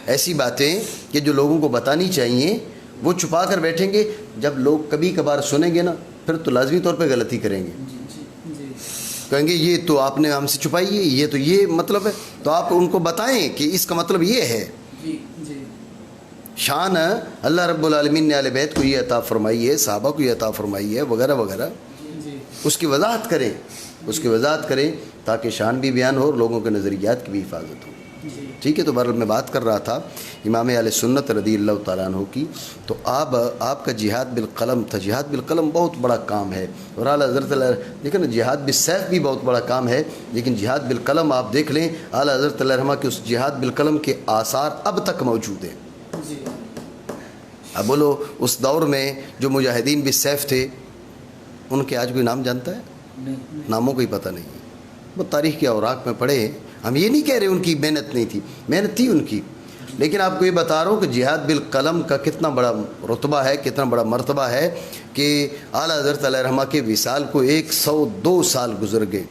ایسی باتیں کہ جو لوگوں کو بتانی چاہیے، وہ چھپا کر بیٹھیں گے، جب لوگ کبھی کبھار سنیں گے نا، پھر تو لازمی طور پہ غلطی کریں گے. کہیں گے یہ تو آپ نے ہم سے چھپائی ہے، یہ تو یہ مطلب ہے. تو آپ ان کو بتائیں کہ اس کا مطلب یہ ہے. شان اللہ رب العالمین نے اہل بیت کو یہ عطا فرمائی ہے، صحابہ کو یہ عطا فرمائی ہے، وغیرہ وغیرہ. اس کی وضاحت کریں، اس کی وضاحت کریں تاکہ شان بھی بیان ہو اور لوگوں کے نظریات کی بھی حفاظت ہو. ٹھیک ہے. تو بہرحال میں بات کر رہا تھا امام اہل سنت رضی اللہ تعالیٰ عنہ کی. تو آپ کا جہاد بالقلم تھا. جہاد بالقلم بہت بڑا کام ہے، اور اعلیٰ حضرت دیکھیں نا، جہاد بالسیف بھی بہت بڑا کام ہے، لیکن جہاد بالقلم آپ دیکھ لیں، اعلیٰ حضرت اللہ رحمہ کے اس جہاد بالقلم کے آثار اب تک موجود ہیں. اب بولو اس دور میں جو مجاہدین بالسیف تھے، ان کے آج کوئی نام جانتا ہے؟ ناموں کو ہی پتہ نہیں ہے. وہ تاریخ کے اوراق میں پڑھے ہیں. ہم یہ نہیں کہہ رہے ان کی محنت نہیں تھی، محنت تھی ان کی، لیکن آپ کو یہ بتا رہا ہوں کہ جہاد بالقلم کا کتنا بڑا رتبہ ہے، کتنا بڑا مرتبہ ہے کہ اعلیٰ حضرت علیہ رحمہ کے وصال کو 102 سال گزر گئے.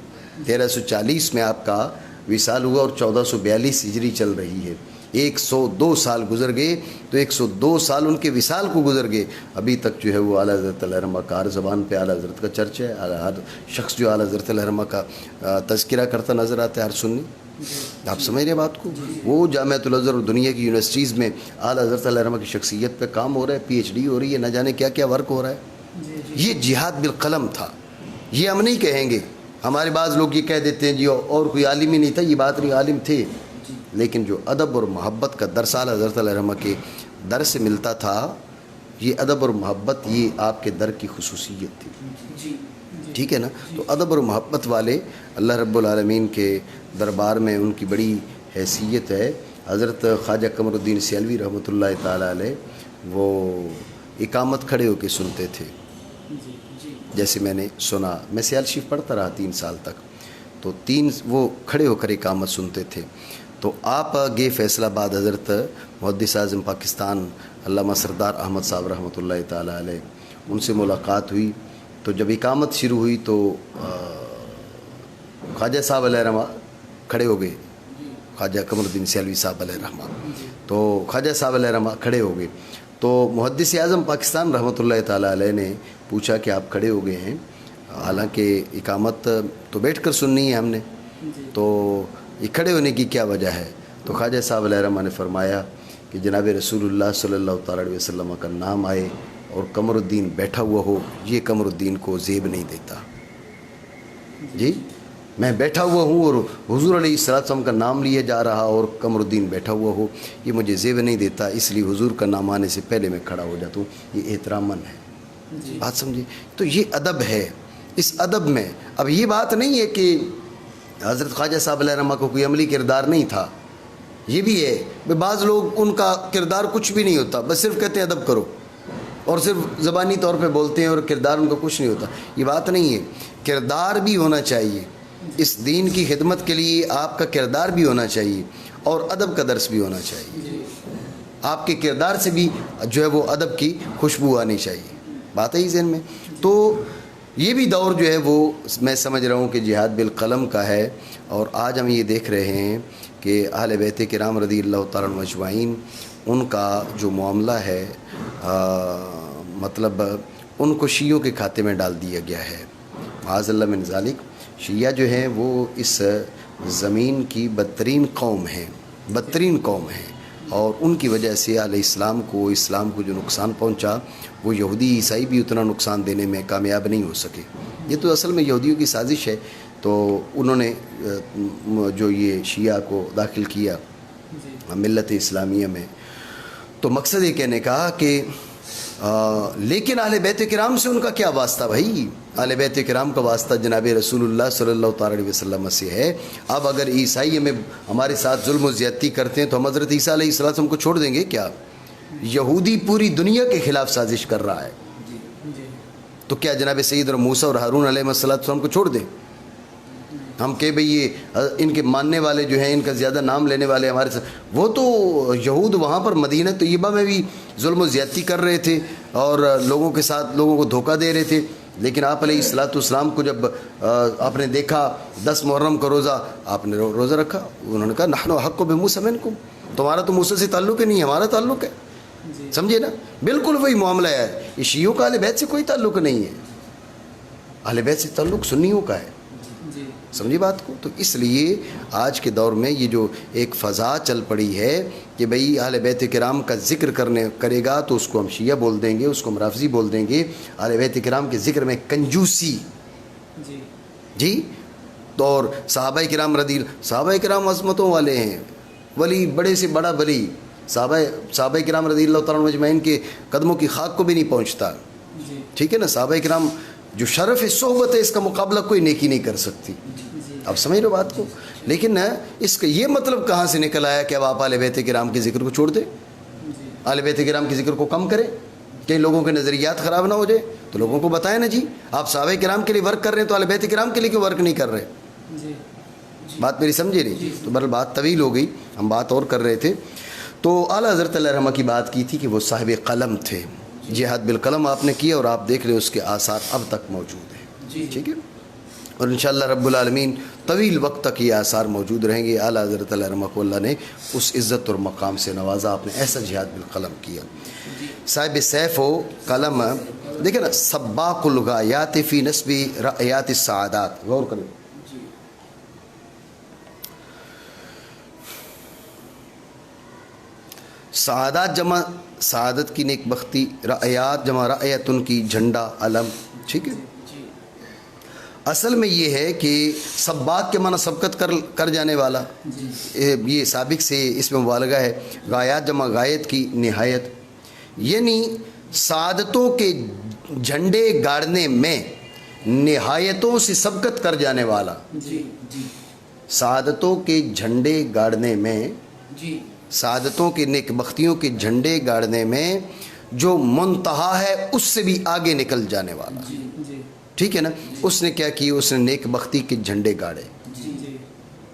1340 میں آپ کا وصال ہوا اور 1442 ہجری چل رہی ہے. 102 سال گزر گئے. تو 102 سال ان کے وصال کو گزر گئے. ابھی تک جو ہے وہ اعلیٰ حضرت علیہ رحمہ کا ہر زبان پہ اعلیٰ حضرت کا چرچا ہے. ہر شخص جو اعلیٰ حضرت علیہ رحمہ کا تذکرہ کرتا نظر آتا ہے، ہر سنی. آپ سمجھ رہے بات کو؟ وہ جامعۃ الازہر اور دنیا کی یونیورسٹیز میں اعلیٰ حضرت علیہ رحمہ کی شخصیت پہ کام ہو رہا ہے، PhD ہو رہی ہے، نہ جانے کیا کیا ورک ہو رہا ہے. یہ جہاد بالقلم تھا. یہ ہم نہیں کہیں گے. ہمارے بعض لوگ یہ کہہ دیتے ہیں جی اور کوئی عالم ہی نہیں تھا. یہ بات نہیں، عالم تھے، لیکن جو ادب اور محبت کا درس اعلیٰ حضرت علیہ رحمہ کے در سے ملتا تھا، یہ ادب اور محبت یہ آپ کے در کی خصوصیت تھی. ٹھیک ہے نا. تو ادب اور محبت والے اللہ رب العالمین کے دربار میں ان کی بڑی حیثیت ہے. حضرت خواجہ قمر الدین سیالوی رحمۃ اللہ تعالیٰ علیہ وہ اقامت کھڑے ہو کے سنتے تھے. جیسے میں نے سنا، میں سیال شریف پڑھتا رہا 3 سال تک، تو وہ کھڑے ہو کر اقامت سنتے تھے. تو آپ گئے فیصل آباد، حضرت محدث اعظم پاکستان علامہ سردار احمد صاحب رحمۃ اللہ تعالیٰ علیہ، ان سے ملاقات ہوئی. تو جب اقامت شروع ہوئی تو خواجہ صاحب علیہ رحمہ کھڑے ہو گئے، خواجہ قمر الدین سیالوی صاحب علیہ رحمہ. تو خواجہ صاحب علیہ رحمہ کھڑے ہو گئے. تو محدث اعظم پاکستان رحمۃ اللہ تعالیٰ علیہ نے پوچھا کہ آپ کھڑے ہو گئے ہیں، حالانکہ اقامت تو بیٹھ کر سننی ہے ہم نے، تو یہ کھڑے ہونے کی کیا وجہ ہے؟ تو خواجہ صاحب علیہ رحمہ نے فرمایا کہ جناب رسول اللہ صلی اللہ تعالیٰ علیہ وسلم کا نام آئے اور قمر الدین بیٹھا ہوا ہو، یہ قمر الدین کو زیب نہیں دیتا. جی میں بیٹھا ہوا ہوں اور حضور علیہ السلام کا نام لیا جا رہا اور قمر الدین بیٹھا ہوا ہو، یہ مجھے زیب نہیں دیتا، اس لیے حضور کا نام آنے سے پہلے میں کھڑا ہو جاتا ہوں. یہ احتراماً ہے. بات سمجھے؟ تو یہ ادب ہے. اس ادب میں اب یہ بات نہیں ہے کہ حضرت خواجہ صاحب علیہ رحمہ کو کوئی عملی کردار نہیں تھا. یہ بھی ہے، بعض لوگ ان کا کردار کچھ بھی نہیں ہوتا، بس صرف کہتے ہیں ادب کرو، اور صرف زبانی طور پہ بولتے ہیں اور کردار ان کا کچھ نہیں ہوتا. یہ بات نہیں ہے، کردار بھی ہونا چاہیے. اس دین کی خدمت کے لیے آپ کا کردار بھی ہونا چاہیے اور ادب کا درس بھی ہونا چاہیے. آپ کے کردار سے بھی جو ہے وہ ادب کی خوشبو آنی چاہیے. بات ہے ہی ذہن میں. تو یہ بھی دور جو ہے وہ میں سمجھ رہا ہوں کہ جہاد بالقلم کا ہے. اور آج ہم یہ دیکھ رہے ہیں کہ اہل بیت کرام رضی اللہ تعالیٰ عنہم اجمعین ان کا جو معاملہ ہے مطلب ان کو شیعوں کے کھاتے میں ڈال دیا گیا ہے. معاذ اللہ من ذالک. شیعہ جو ہیں وہ اس زمین کی بدترین قوم ہیں، بدترین قوم ہیں، اور ان کی وجہ سے علیہ اسلام کو جو نقصان پہنچا وہ یہودی عیسائی بھی اتنا نقصان دینے میں کامیاب نہیں ہو سکے. یہ تو اصل میں یہودیوں کی سازش ہے. تو انہوں نے جو یہ شیعہ کو داخل کیا ملت اسلامیہ میں، تو مقصد یہ کہنے کا کہ لیکن اہل بیت کرام سے ان کا کیا واسطہ بھائی؟ اہل بیت کرام کا واسطہ جناب رسول اللہ صلی اللہ تعالیٰ علیہ وسلم سے ہے. اب اگر عیسائی ہمارے ساتھ ظلم و زیادتی کرتے ہیں تو ہم حضرت عیسیٰ علیہ السلام کو چھوڑ دیں گے کیا؟ یہودی پوری دنیا کے خلاف سازش کر رہا ہے، تو کیا جناب سیدنا موسیٰ اور ہارون علیہ السلام کو چھوڑ دیں ہم کہ بھئی یہ ان کے ماننے والے جو ہیں، ان کا زیادہ نام لینے والے ہمارے ساتھ؟ وہ تو یہود وہاں پر مدینہ طیبہ میں بھی ظلم و زیادتی کر رہے تھے اور لوگوں کے ساتھ لوگوں کو دھوکہ دے رہے تھے. لیکن آپ علیہ السلام کو جب آپ نے دیکھا 10 محرم کا روزہ، آپ نے روزہ رکھا. انہوں نے کہا نحن احق بموسیٰ منکم، تمہارا تو موسیٰ سے تعلق ہی نہیں، ہمارا تعلق ہے. سمجھے نا؟ بالکل وہی معاملہ ہے. یہ شیعوں کا اہل بیت سے کوئی تعلق نہیں ہے، اہل بیت سے تعلق سنیوں کا ہے. سمجھے بات کو؟ تو اس لیے آج کے دور میں یہ جو ایک فضا چل پڑی ہے کہ بھئی اہل بیت کرام کا ذکر کرے گا تو اس کو ہم شیعہ بول دیں گے، اس کو ہم رافضی بول دیں گے. اہل بیت کرام کے ذکر میں کنجوسی جی. تو اور صحابہ کرام عظمتوں والے ہیں، ولی بڑے سے بڑا ولی صحابہ کرام رضی اللہ تعالیٰ عنہم اجمعین کے قدموں کی خاک کو بھی نہیں پہنچتا. ٹھیک ہے نا؟ صحابہ کرام جو شرف صحبت ہے اس کا مقابلہ کوئی نیکی نہیں کر سکتی. اب سمجھ رہے بات کو؟ لیکن اس کا یہ مطلب کہاں سے نکل آیا کہ اب آپ اہل بیت کرام کے ذکر کو چھوڑ دیں، اہل بیت کرام کے ذکر کو کم کریں، کہ لوگوں کے نظریات خراب نہ ہو جائے؟ تو لوگوں کو بتائیں نا جی، آپ صحابہ کرام کے لیے ورک کر رہے ہیں تو اہل بیت کرام کے لیے کیوں ورک نہیں کر رہے؟ بات میری سمجھے نہیں؟ تو بہرحال بات طویل ہو گئی، ہم بات اور کر رہے تھے. تو اعلیٰ حضرت اللہ رحمہ کی بات کی تھی کہ وہ صاحب قلم تھے. جہاد بالقلم آپ نے کیا اور آپ دیکھ لیں اس کے آثار اب تک موجود ہیں. ٹھیک ہے؟ اور انشاءاللہ رب العالمین طویل وقت تک یہ آثار موجود رہیں گے. اعلیٰ حضرت اللہ رحمہ کو اللہ نے اس عزت اور مقام سے نوازا، آپ نے ایسا جہاد بالقلم کیا. صاحب سیف و قلم دیکھیں نا، سباق الغایات فی نسب رعیات السعادات. غور کریں. سعادات جمع سعادت کی نیک بختی، رعیات جمع رعیت ان کی جھنڈا علم. ٹھیک ہے؟ اصل میں یہ ہے کہ سباق کے معنی سبقت کر جانے والا، یہ سابق سے اس میں مبالغہ ہے. غایات جمع غایت کی نہایت، یعنی سعادتوں کے جھنڈے گاڑنے میں نہایتوں سے سبقت کر جانے والا. سعادتوں کے جھنڈے گاڑنے میں، سعادتوں کے نیک بختیوں کے جھنڈے گاڑنے میں جو منتہا ہے اس سے بھی آگے نکل جانے والا. ٹھیک ہے نا؟ اس نے کیا کیا؟ اس نے نیک بختی کے جھنڈے گاڑے،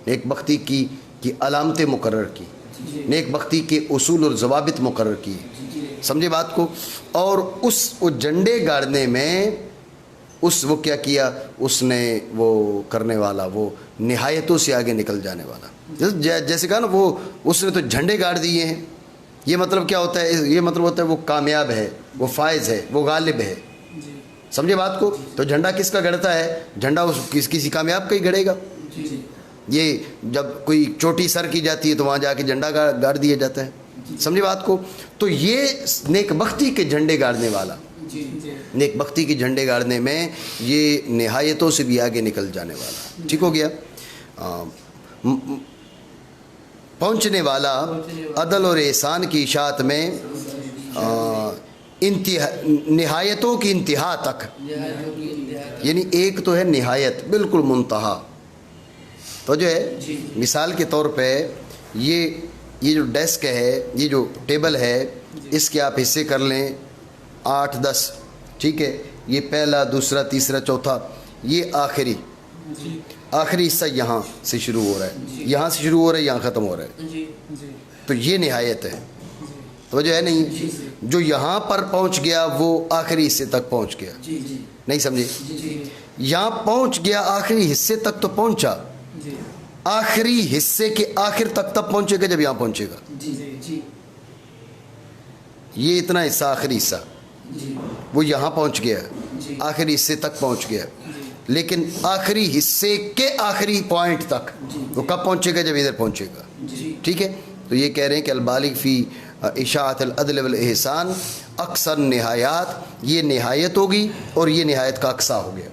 نیک بختی کی علامتیں مقرر کی، نیک بختی کے اصول اور ضوابط مقرر کیے. سمجھے بات کو؟ اور وہ جھنڈے گاڑنے میں وہ کیا کیا؟ اس نے وہ کرنے والا، وہ نہایتوں سے آگے نکل جانے والا. جیسے کہا نا، وہ اس نے تو جھنڈے گاڑ دیے ہیں. یہ مطلب کیا ہوتا ہے؟ یہ مطلب ہوتا ہے وہ کامیاب ہے، وہ فائز ہے، وہ غالب ہے. سمجھے بات کو؟ تو جھنڈا کس کا گڑتا ہے؟ جھنڈا کسی کامیاب کا ہی گڑے گا. یہ جب کوئی چوٹی سر کی جاتی ہے تو وہاں جا کے جھنڈا گاڑ دیا جاتا ہے. سمجھے بات کو؟ تو یہ نیک بختی کے جھنڈے گاڑنے والا، نیک بختی کے جھنڈے گاڑنے میں یہ نہایتوں سے بھی آگے نکل جانے والا. ٹھیک ہو گیا؟ پہنچنے والا عدل اور احسان کی اشاعت میں نہایتوں کی انتہا تک، یعنی ایک تو ہے نہایت بالکل منتہا. تو جو ہے مثال کے طور پہ یہ یہ جو ڈیسک ہے، یہ جو ٹیبل ہے، اس کے آپ حصے کر لیں 8-10، ٹھیک ہے. یہ پہلا، دوسرا، تیسرا، چوتھا، یہ آخری حصہ یہاں سے شروع ہو رہا ہے، یہاں سے شروع ہو رہا ہے، یہاں ختم ہو رہا ہے. تو یہ نہایت ہے. توجہ ہے نہیں؟ جو یہاں پر پہنچ گیا وہ آخری حصے تک پہنچ گیا. نہیں سمجھے؟ یہاں پہنچ گیا، آخری حصے تک تو پہنچا، آخری حصے کے آخر تک تب پہنچے گا جب یہاں پہنچے گا. یہ اتنا حصہ، آخری حصہ، وہ یہاں پہنچ گیا، آخری حصے تک پہنچ گیا. لیکن آخری حصے کے آخری پوائنٹ تک وہ کب پہنچے گا؟ جب ادھر پہنچے گا. ٹھیک ہے. تو یہ کہہ رہے ہیں کہ البالغ فی اشاعت العدل والاحسان، اکثر نہایات، یہ نہایت ہوگی اور یہ نہایت کا اقصا ہو گیا.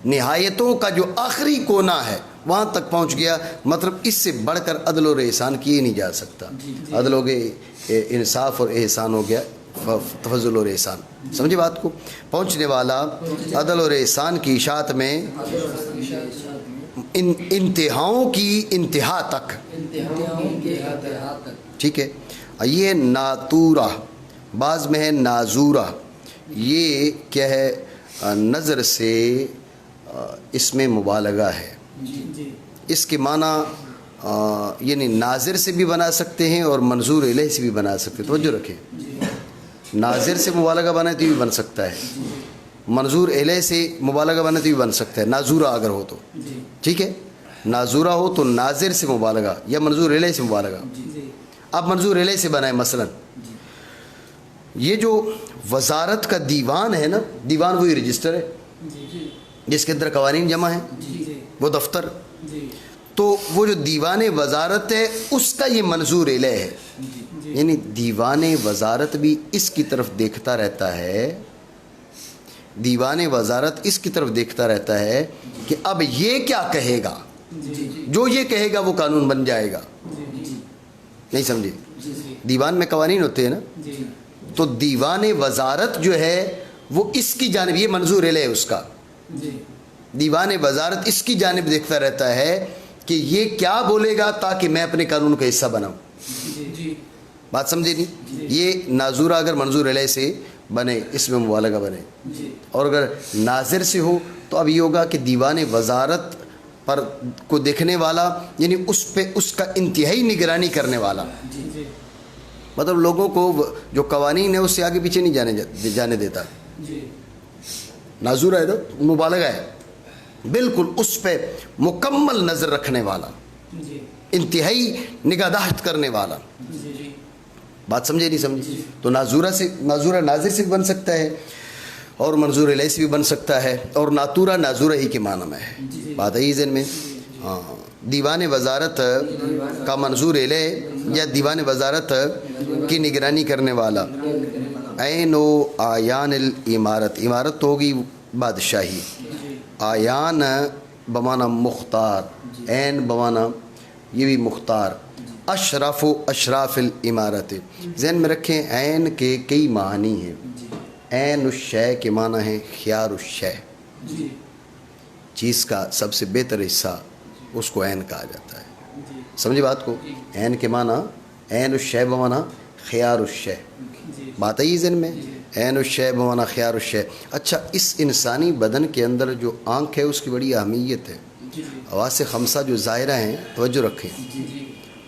نہایتوں کا جو آخری کونا ہے وہاں تک پہنچ گیا، مطلب اس سے بڑھ کر عدل اور احسان کیے نہیں جا سکتا. عدل ہو گئے انصاف اور احسان ہو گیا تفضل اور احسان. سمجھے بات کو؟ پہنچنے والا عدل اور احسان کی اشاعت میں انتہاؤں کی انتہا تک. ٹھیک ہے. یہ ناتورہ، بعض میں ہے نازورہ. یہ کیا ہے؟ نظر سے اس میں مبالغہ ہے. اس کے معنی یعنی ناظر سے بھی بنا سکتے ہیں اور منظور الیہ سے بھی بنا سکتے ہیں. توجہ رکھیں، ناظر سے مبالغہ بنا تو بھی بن سکتا ہے، منظور الیہ سے مبالغہ بنا تو بھی بن سکتا ہے، نازورہ اگر ہو تو. ٹھیک ہے. نازورہ ہو تو ناظر سے مبالغہ یا منظور الیہ سے مبالغہ. آپ منظور الیہ سے بنائیں. مثلا یہ جو وزارت کا دیوان ہے نا، دیوان وہی رجسٹر ہے جس کے اندر قوانین جمع ہیں، وہ دفتر. تو وہ جو دیوان وزارت ہے اس کا یہ منظور الیہ ہے. یعنی دیوان وزارت بھی اس کی طرف دیکھتا رہتا ہے، دیوان وزارت اس کی طرف دیکھتا رہتا ہے کہ اب یہ کیا کہے گا، جو یہ کہے گا وہ قانون بن جائے گا. نہیں سمجھے؟ دیوان میں قوانین ہوتے ہیں نا، تو دیوان وزارت جو ہے وہ اس کی جانب، یہ منظور الیہ ہے اس کا. دیوان وزارت اس کی جانب دیکھتا رہتا ہے کہ یہ کیا بولے گا تاکہ میں اپنے قانون کا حصہ بناؤں. بات سمجھے نہیں؟ یہ نازورہ اگر منظور الیہ سے بنے، اس میں مبالغہ بنے. اور اگر ناظر سے ہو تو اب یہ ہوگا کہ دیوان وزارت پر کو دیکھنے والا، یعنی اس پہ اس کا انتہائی نگرانی کرنے والا. مطلب لوگوں کو جو قوانین ہے اس سے آگے پیچھے نہیں جانے دیتا. نازورہ ہے تو مبالغہ ہے، بالکل اس پہ مکمل نظر رکھنے والا، انتہائی نگہداشت کرنے والا. بات سمجھے نہیں سمجھے؟ تو نازورہ ناظر سے بھی بن سکتا ہے اور منظور الیہ سے بھی بن سکتا ہے، اور ناتورہ نازورہ ہی کے معنی میں ہے. بات ہے ذہن میں؟ ہاں. دیوان وزارت کا منظور الیہ یا دیوان وزارت کی نگرانی کرنے والا. عین و آیان الامارت، امارت تو ہوگی بادشاہی، آیان بمانا مختار، عین بمانا یہ بھی مختار. اشرف و اشراف الامارت، ذہن میں رکھیں عین کے کئی معنی ہیں. عین الشے کے معنی ہے خیار الشے، چیز کا سب سے بہتر حصہ اس کو عین کہا جاتا ہے. سمجھے بات کو؟ عین کے معنی، عین الشے بمانا خیار الشے. بات ہے ذہن میں؟ عین الشے بمانا خیار الشے. اچھا، اس انسانی بدن کے اندر جو آنکھ ہے اس کی بڑی اہمیت ہے. حواس خمسہ جو ظاہرہ ہیں، توجہ رکھیں،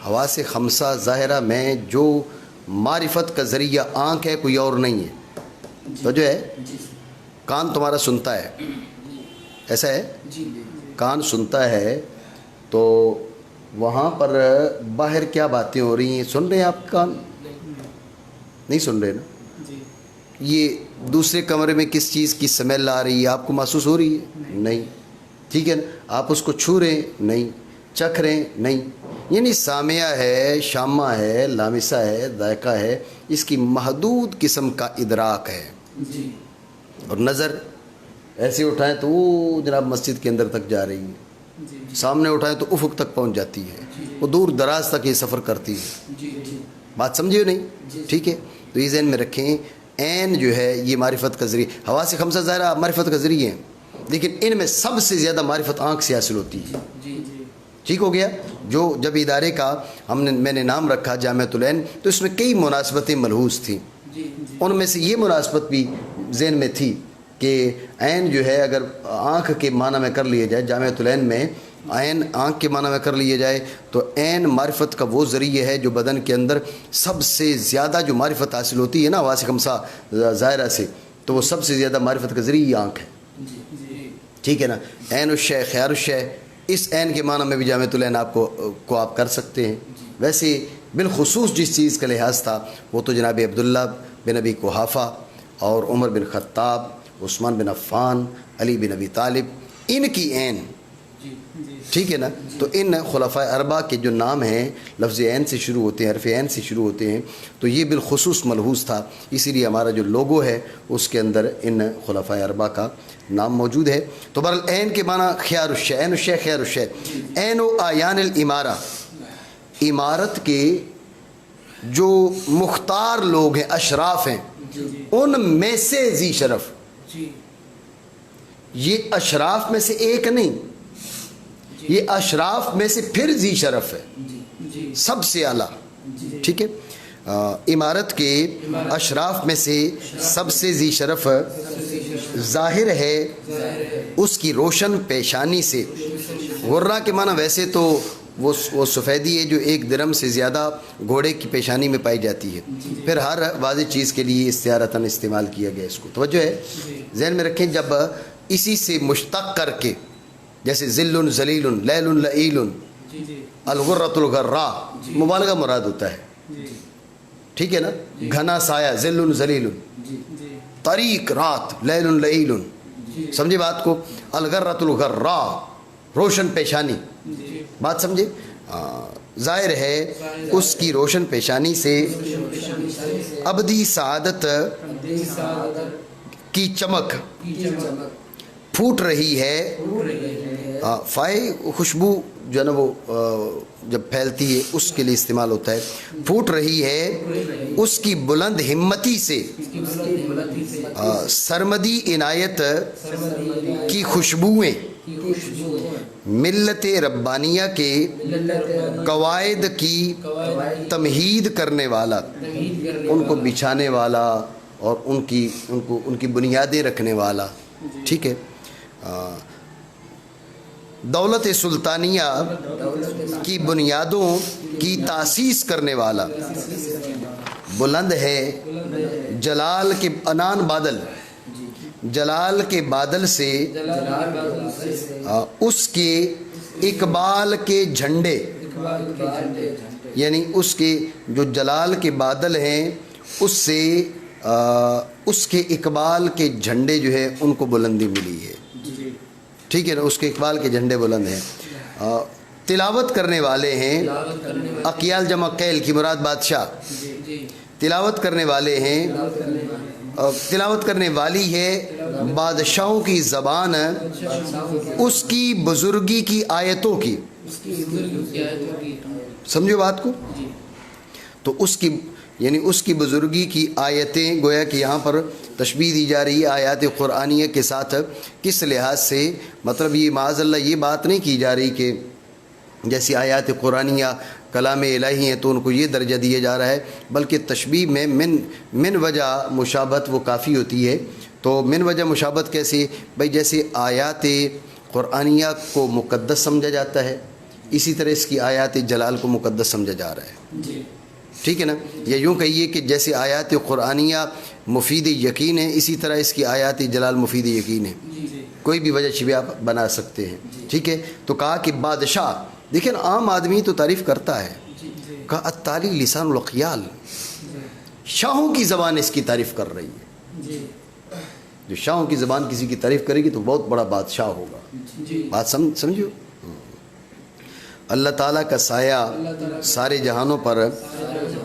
حواس خمسہ ظاہرہ میں جو معرفت کا ذریعہ آنکھ ہے، کوئی اور نہیں ہے. توجہ ہے؟ کان تمہارا سنتا ہے، ایسا ہے؟ کان سنتا ہے تو وہاں پر باہر کیا باتیں ہو رہی ہیں سن رہے ہیں آپ؟ کان نہیں سن رہے نا. یہ دوسرے کمرے میں کس چیز کی سمیل آ رہی ہے آپ کو محسوس ہو رہی ہے؟ نہیں. ٹھیک ہے نا. آپ اس کو چھو رہے ہیں؟ نہیں. چکھ رہے ہیں؟ نہیں. یعنی سامعہ ہے، شامہ ہے، لامسہ ہے، ذائقہ ہے، اس کی محدود قسم کا ادراک ہے. اور نظر ایسے اٹھائیں تو وہ جناب مسجد کے اندر تک جا رہی ہے، سامنے اٹھائیں تو افق تک پہنچ جاتی ہے، وہ دور دراز تک یہ سفر کرتی ہے. بات سمجھے نہیں؟ ٹھیک ہے. تو یہ ذہن میں رکھیں، عین جو ہے یہ معرفت کا ذریعہ. حواس خمسہ ظاہرہ معرفت کا ذریعہ ہیں، لیکن ان میں سب سے زیادہ معرفت آنکھ سے حاصل ہوتی ہے. ٹھیک ہو گیا؟ جو جب ادارے کا میں نے نام رکھا جامعۃ العین تو اس میں کئی مناسبتیں ملحوظ تھیں. ان میں سے یہ مناسبت بھی ذہن میں تھی کہ عین جو ہے اگر آنکھ کے معنی میں کر لیا جائے، جامعۃ العین میں عین آنکھ کے معنی میں کر لیا جائے تو عین معرفت کا وہ ذریعہ ہے جو بدن کے اندر سب سے زیادہ جو معرفت حاصل ہوتی ہے نا حواس خمسہ ظاہرہ سے، تو وہ سب سے زیادہ معرفت کا ذریعہ یہ آنکھ ہے. ٹھیک ہے نا. عین الشے خیار الشے، اس عین کے معنی میں بھی جامعۃ العین آپ کو آپ کر سکتے ہیں. ویسے بالخصوص جس چیز کا لحاظ تھا وہ تو جناب عبداللہ بن ابی قحافہ اور عمر بن خطاب، عثمان بن عفان، علی بن ابی طالب، ان کی عین. ٹھیک ہے نا. تو ان خلفاء اربعہ کے جو نام ہیں لفظ عین سے شروع ہوتے ہیں، حرف عین سے شروع ہوتے ہیں، تو یہ بالخصوص ملحوظ تھا. اسی لیے ہمارا جو لوگو ہے اس کے اندر ان خلفاء اربعہ کا نام موجود ہے. تو بہرحال عین کے معنی خیار الشے، عین الشے خیار الشے. عین و آیان الامارہ، امارت کے جو مختار لوگ ہیں، اشراف ہیں، ان میں سے ذی شرف. یہ اشراف میں سے ایک نہیں، یہ اشراف میں سے پھر ذی شرف ہے، سب سے اعلیٰ. ٹھیک ہے. امارت کے اشراف میں سے سب سے ذی شرف ظاہر ہے اس کی روشن پیشانی سے. غرہ کے معنی ویسے تو وہ سفیدی ہے جو ایک درم سے زیادہ گھوڑے کی پیشانی میں پائی جاتی ہے. پھر ہر واضح چیز کے لیے استعارتاً استعمال کیا گیا. اس کو توجہ ہے، ذہن میں رکھیں. جب اسی سے مشتق کر کے جیسے ذل ذلیل، لیل لعیل، الغرۃ الغراء، مبالغہ مراد ہوتا ہے. ٹھیک ہے نا. گھنا سایہ ذل ذلیل، طریق رات لیل لعیل. سمجھے بات کو. الغرۃ الغراء، روشن پیشانی. بات سمجھے. ظاہر ہے اس کی روشن پیشانی سے ابدی سعادت کی چمک پھوٹ رہی ہے. فائے خوشبو جو ہے نا وہ جب پھیلتی ہے اس کے لیے استعمال ہوتا ہے. پھوٹ رہی ہے اس کی بلند ہمتی سے سرمدی عنایت کی خوشبوئیں. ملت ربانیہ کے قواعد کی تمہید کرنے والا، ان کو بچھانے والا اور ان کی بنیادیں رکھنے والا. ٹھیک ہے. دولت سلطانیہ کی بنیادوں کی تاسیس کرنے والا. بلند ہے جلال کے انان بادل، جلال کے بادل سے اس کے اقبال کے جھنڈے، یعنی اس کے جو جلال کے بادل ہیں اس سے اس کے اقبال کے جھنڈے جو ہے ان کو بلندی ملی ہے. ٹھیک ہے نا. اس کے اقبال کے جھنڈے بلند ہیں. تلاوت کرنے والے ہیں. اقیال جمع قیل کی مراد بادشاہ. تلاوت کرنے والے ہیں، تلاوت کرنے والی ہے بادشاہوں کی زبان اس کی بزرگی کی آیتوں کی. سمجھو بات کو. تو اس کی یعنی اس کی بزرگی کی آیتیں، گویا کہ یہاں پر تشبیہ دی جا رہی ہے آیات قرآنیہ کے ساتھ. کس لحاظ سے؟ مطلب یہ معاذ اللہ یہ بات نہیں کی جا رہی کہ جیسی آیات قرآنیہ کلام الہی ہیں تو ان کو یہ درجہ دیا جا رہا ہے، بلکہ تشبیہ میں من وجہ مشابہت وہ کافی ہوتی ہے. تو من وجہ مشابہت کیسے؟ بھائی جیسے آیات قرآنیہ کو مقدس سمجھا جاتا ہے، اسی طرح اس کی آیات جلال کو مقدس سمجھا جا رہا ہے. ٹھیک ہے نا. یا یوں کہیے کہ جیسے آیات قرآنیہ مفید یقین ہے، اسی طرح اس کی آیات جلال مفید یقین ہے. کوئی بھی وجہ شبہ آپ بنا سکتے ہیں. ٹھیک ہے. تو کہا کہ بادشاہ، دیکھیں عام آدمی تو تعریف کرتا ہے، کہا التالی لسان الاقیال، شاہوں کی زبان اس کی تعریف کر رہی ہے. جو شاہوں کی زبان کسی کی تعریف کرے گی تو بہت بڑا بادشاہ ہوگا. بات سمجھو. اللہ تعالیٰ کا سایہ سارے جہانوں پر،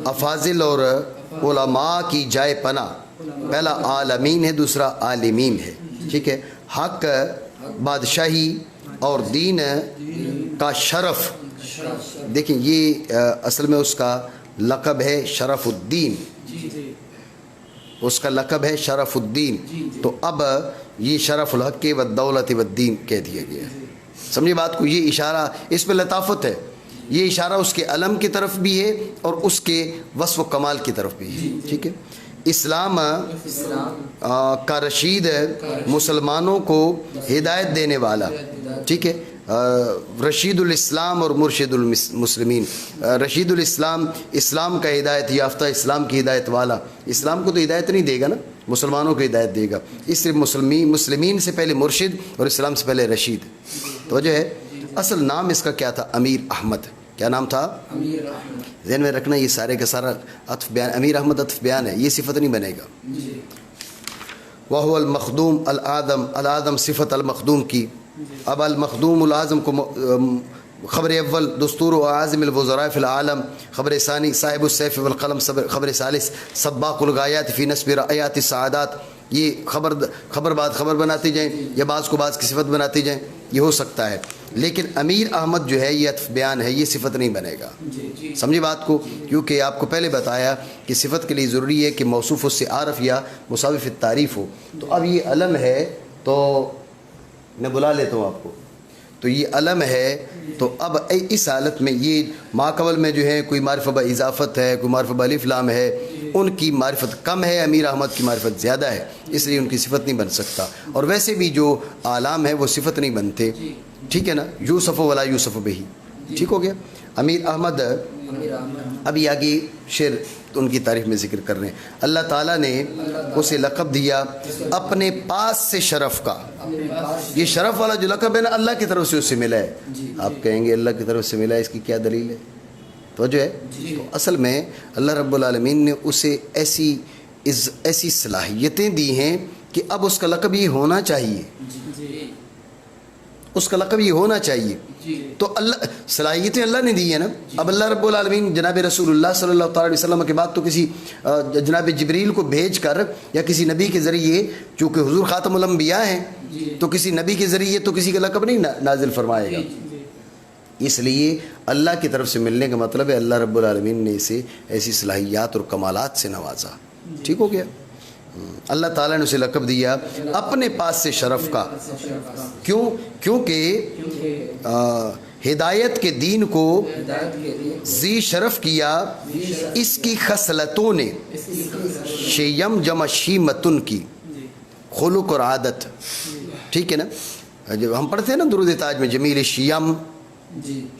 افاضل اور علماء کی جائے پناہ. پہلا عالمین ہے، دوسرا عالمین ہے. ٹھیک ہے. حق، بادشاہی اور دین کا شرف. دیکھیں یہ اصل میں اس کا لقب ہے شرف الدین، اس کا لقب ہے شرف الدین. تو اب یہ شرف الحق والدولت والدین کہہ دیا گیا. سمجھے بات کو. یہ اشارہ اس پہ لطافت ہے یہ اشارہ اس کے علم کی طرف بھی ہے اور اس کے وصف و کمال کی طرف بھی ہے. ٹھیک ہے. اسلام کا رشید مسلمانوں کو ہدایت دینے والا. ٹھیک ہے. رشید الاسلام اور مرشد المسلمین. رشید الاسلام اسلام کا ہدایت یافتہ، اسلام کی ہدایت والا. اسلام کو تو ہدایت نہیں دے گا نا، مسلمانوں کو ہدایت دے گا. اس لیے مسلمین سے پہلے مرشد اور اسلام سے پہلے رشید. تو جو ہے اصل نام اس کا کیا تھا؟ امیر احمد. کیا نام تھا؟ امیر احمد. ذہن میں رکھنا یہ سارے کا سارا عطف بیان. امیر احمد عطف بیان ہے، یہ صفت نہیں بنے گا. وہو المخدوم الآدم. الآدم صفت المخدوم کی. اب المخدوم العظم کو خبر اول دستور و اعظم الوزراء فی العالم. خبر ثانی صاحب السیف والقلم. خبر ثالث سباق الغایات فی نسب رایات السعادات. یہ خبر بعد خبر بناتی جائیں یا بعض کو بعض کی صفت بناتی جائیں، یہ ہو سکتا ہے. لیکن امیر احمد جو ہے یہ عطف بیان ہے، یہ صفت نہیں بنے گا. سمجھے بات کو؟ کیونکہ آپ کو پہلے بتایا کہ صفت کے لیے ضروری ہے کہ موصوف اس سے عارف یا مصادف التعریف ہو. تو اب یہ علم ہے تو میں بلا لیتا ہوں آپ کو. تو یہ علم ہے تو اب اس حالت میں یہ ماقبل میں جو ہے کوئی معرفہ با اضافت ہے، کوئی معرفہ با الف لام ہے، ان کی معرفت کم ہے، امیر احمد کی معرفت زیادہ ہے، اس لیے ان کی صفت نہیں بن سکتا. اور ویسے بھی جو اعلام ہے وہ صفت نہیں بنتے. ٹھیک ہے نا. یوسف ولا یوسف بہی. ٹھیک ہو گیا. امیر احمد. ابھی آگے شعر ان کی تعریف میں ذکر کر رہے ہیں. اللہ تعالیٰ نے اسے لقب دیا اپنے پاس سے شرف کا. یہ شرف والا جو لقب ہے نا اللہ کی طرف سے اس سے ملا ہے. آپ کہیں گے اللہ کی طرف سے ملا ہے، اس کی کیا دلیل ہے؟ تو جو ہے تو اصل میں اللہ رب العالمین نے اسے ایسی صلاحیتیں دی ہیں کہ اب اس کا لقب یہ ہونا چاہیے. اس کا لقب یہ ہونا چاہیے. تو اللہ صلاحیتیں اللہ نے دی ہیں نا. اب اللہ رب العالمین جناب رسول اللہ صلی اللہ تعالی وسلم کے بعد تو کسی جناب جبریل کو بھیج کر یا کسی نبی کے ذریعے، چونکہ حضور خاتم الانبیاء ہیں تو کسی نبی کے ذریعے تو کسی کا لقب نہیں نازل فرمائے گا. اس لیے اللہ کی طرف سے ملنے کا مطلب ہے اللہ رب العالمین نے اسے ایسی صلاحیات اور کمالات سے نوازا. ٹھیک ہو گیا. اللہ تعالیٰ نے اسے لقب دیا اپنے پاس سے شرف کا. کیوں؟ کیونکہ ہدایت کے دین کو ذی شرف کیا اس کی خصلتوں نے. شیم جمع شیمتن کی، خلق اور عادت. ٹھیک ہے نا. جب ہم پڑھتے ہیں نا درود تاج میں جمیل شیم،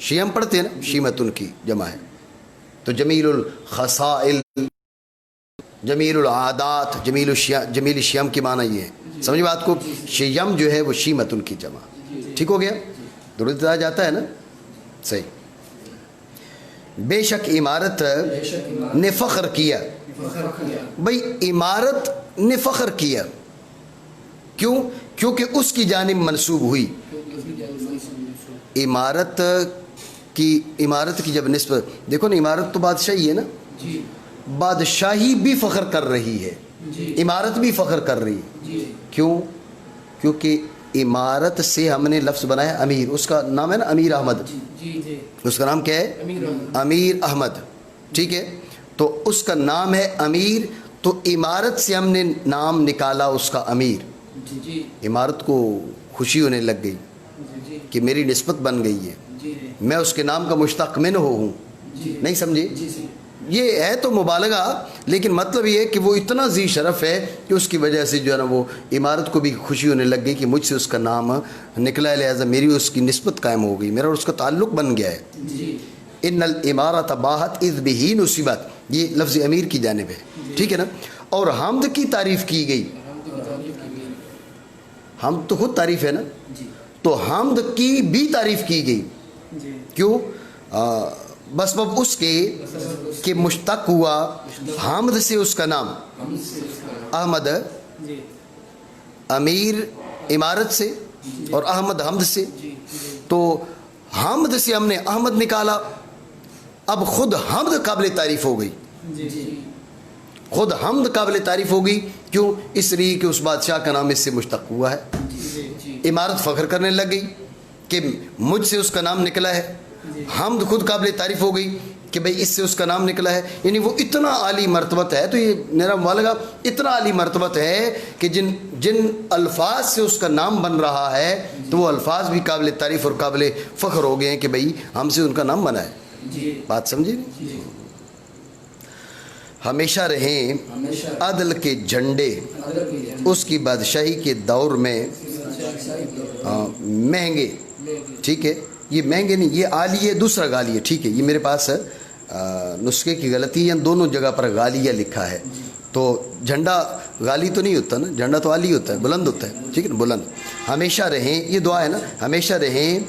شیم پڑھتے ہیں نا، شیمتن کی جمع ہے. تو جمیل الخصائل، جمیل العادات، جمیل شیم کی معنی یہ ہے. سمجھ بات کو؟ شیم جو ہے وہ شیمتن کی جمع. ٹھیک ہو گیا. درود تاج آتا ہے نا. صحیح. بے شک عمارت نے فخر کیا. بھئی عمارت نے فخر کیا. کیوں؟ کیونکہ اس کی جانب منسوب ہوئی. عمارت کی جب نسبت دیکھو نا، عمارت تو بادشاہی ہے نا. بادشاہی بھی فخر کر رہی ہے، عمارت بھی فخر کر رہی ہے. کیوں؟ کیونکہ عمارت سے ہم نے لفظ بنایا امیر. اس کا نام ہے نا امیر احمد. اس کا نام کیا ہے؟ امیر احمد. ٹھیک ہے. تو اس کا نام ہے امیر، تو عمارت سے ہم نے نام نکالا اس کا امیر. عمارت کو خوشی ہونے لگ گئی کہ میری نسبت بن گئی ہے، میں اس کے نام کا مشتق من ہوں. نہیں سمجھے؟ یہ ہے تو مبالغہ، لیکن مطلب یہ ہے کہ وہ اتنا ذی شرف ہے کہ اس کی وجہ سے جو ہے نا وہ عمارت کو بھی خوشی ہونے لگ گئی کہ مجھ سے اس کا نام نکلا ہے، لہٰذا میری اس کی نسبت قائم ہو گئی، میرا اور اس کا تعلق بن گیا ہے. ان العمارت باہت اذ بہی نصیبت، یہ لفظ امیر کی جانب ہے. ٹھیک ہے نا. اور حمد کی تعریف کی گئی. حمد تو خود تعریف ہے نا. تو حمد کی بھی تعریف کی گئی. کیوں؟ بس بب اس کے کہ مشتق ہوا حمد سے اس کا نام احمد. امیر عمارت سے اور احمد حمد سے. تو حمد سے ہم نے احمد نکالا. اب خود حمد قابل تعریف ہو گئی. خود حمد قابل تعریف ہو گئی. کیوں؟ اس لیے کہ اس بادشاہ کا نام اس سے مشتق ہوا ہے. عمارت فخر کرنے لگ گئی کہ مجھ سے اس کا نام نکلا ہے. حمد خود قابل تعریف ہو گئی کہ بھئی اس سے اس کا نام نکلا ہے، یعنی وہ اتنا عالی مرتبت ہے. تو یہ میرا مبالغہ اتنا عالی مرتبت ہے کہ جن الفاظ سے اس کا نام بن رہا ہے تو وہ الفاظ بھی قابل تعریف اور قابل فخر ہو گئے ہیں کہ بھئی ہم سے ان کا نام بنا ہے. بات سمجھے؟ ہمیشہ رہیں عدل کے جھنڈے اس کی بادشاہی کے دور میں مہنگے. ٹھیک ہے، یہ مہنگے نہیں، یہ عالیہ دوسرا غالیہ. ٹھیک ہے، یہ میرے پاس نسخے کی غلطی ہے، دونوں جگہ پر غالیہ لکھا ہے. تو جھنڈا غالی تو نہیں ہوتا نا، جھنڈا تو عالی ہوتا ہے، بلند ہوتا ہے. ٹھیک ہے نا، بلند. ہمیشہ رہیں، یہ دعا ہے نا، ہمیشہ رہیں